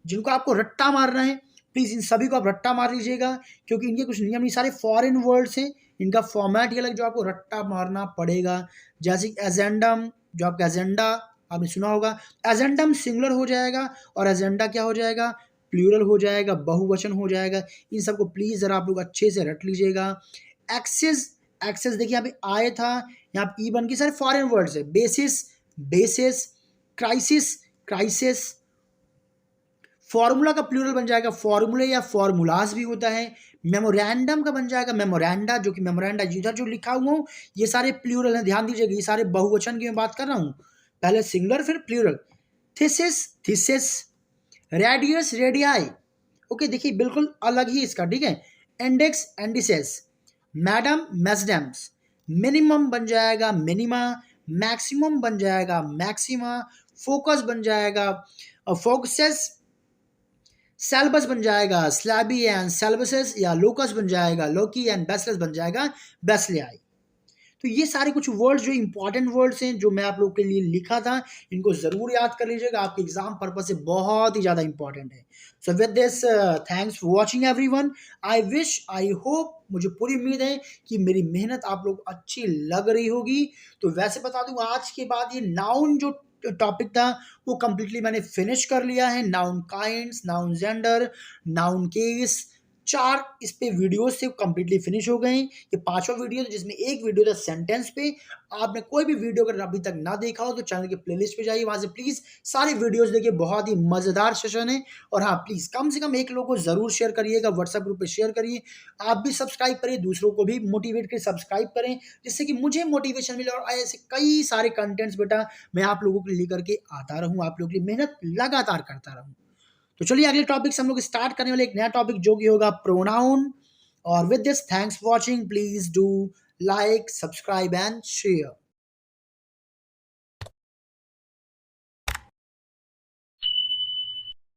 जिनको आपको रट्टा मारना है, प्लीज़ इन सभी को आप रट्टा मार लीजिएगा, क्योंकि इनके कुछ नियम नहीं, सारे फॉरेन वर्ड्स हैं, इनका फॉर्मेट ही अलग जो आपको रट्टा मारना पड़ेगा। जैसे एजेंडम, जो आपका एजेंडा आपने सुना होगा, एजेंडम सिंगुलर हो जाएगा और एजेंडा क्या हो जाएगा, प्लूरल हो जाएगा, बहुवचन हो जाएगा। इन सबको प्लीज़ ज़रा आप लोग अच्छे से रट लीजिएगा। एक्सेस, एक्सेस देखिए यहाँ पे आए था, यहाँ पे ई बन के सारे फॉरेन वर्ड्स है। Basis, basis, crisis, crisis, formula का प्लूरल बन जाएगा फॉर्मूले या फॉर्मूलाज भी होता है। मेमोरेंडम का बन जाएगा मेमोरेंडा, जो कि मेमोरेंडा इधर जो लिखा हुआ हूँ ये सारे प्लूरल हैं, ध्यान दीजिएगा, ये सारे बहुवचन की मैं बात कर रहा हूँ, पहले सिंगुलर फिर plural. Thesis, thesis, radius, radii, okay देखिए बिल्कुल अलग ही इसका, ठीक है। Index, indices, madam, mesdames, minimum बन जाएगा मिनिमा, मैक्सिमम बन जाएगा मैक्सिमा, फोकस बन जाएगा फोकसेस, सेल्बस बन जाएगा स्लैबी एंड सेल्बसेस, या लोकस बन जाएगा लोकी एंड बेसलेस बन जाएगा बेसलियाई। तो ये सारे कुछ वर्ड्स जो इंपॉर्टेंट वर्ड्स हैं जो मैं आप लोग के लिए लिखा था, इनको ज़रूर याद कर लीजिएगा, आपके एग्जाम पर्पज से बहुत ही ज़्यादा इंपॉर्टेंट है। So with this thanks for watching everyone, I wish, I hope, मुझे पूरी उम्मीद है कि मेरी मेहनत आप लोग अच्छी लग रही होगी। तो वैसे बता दूं आज के बाद ये नाउन जो टॉपिक था वो कम्प्लीटली मैंने फिनिश कर लिया है। Noun kinds, noun gender, noun case, 4 इस पे वीडियोस से कम्प्लीटली फिनिश हो गए हैं। ये 5वां वीडियो, जिसमें एक वीडियो था सेंटेंस पे। आपने कोई भी वीडियो अगर अभी तक ना देखा हो तो चैनल के प्लेलिस्ट पे जाइए, वहाँ से प्लीज़ सारी वीडियोस देखिए, बहुत ही मज़ेदार सेशन है। और हाँ प्लीज़ कम से कम एक लोग को ज़रूर शेयर करिएगा, व्हाट्सएप ग्रुप पे शेयर करिए, आप भी सब्सक्राइब करिए, दूसरों को भी मोटिवेट कर सब्सक्राइब करें, जिससे कि मुझे मोटिवेशन मिले और ऐसे कई सारे कंटेंट्स बेटा मैं आप लोगों के लिए लेकर के आता रहूँ, आप लोगों के लिए मेहनत लगातार करता रहूँ। तो चलिए अगले टॉपिक से हम लोग स्टार्ट करने वाले एक नया टॉपिक जो कि होगा प्रोनाउन। और with this thanks for watching, please do like, subscribe and share.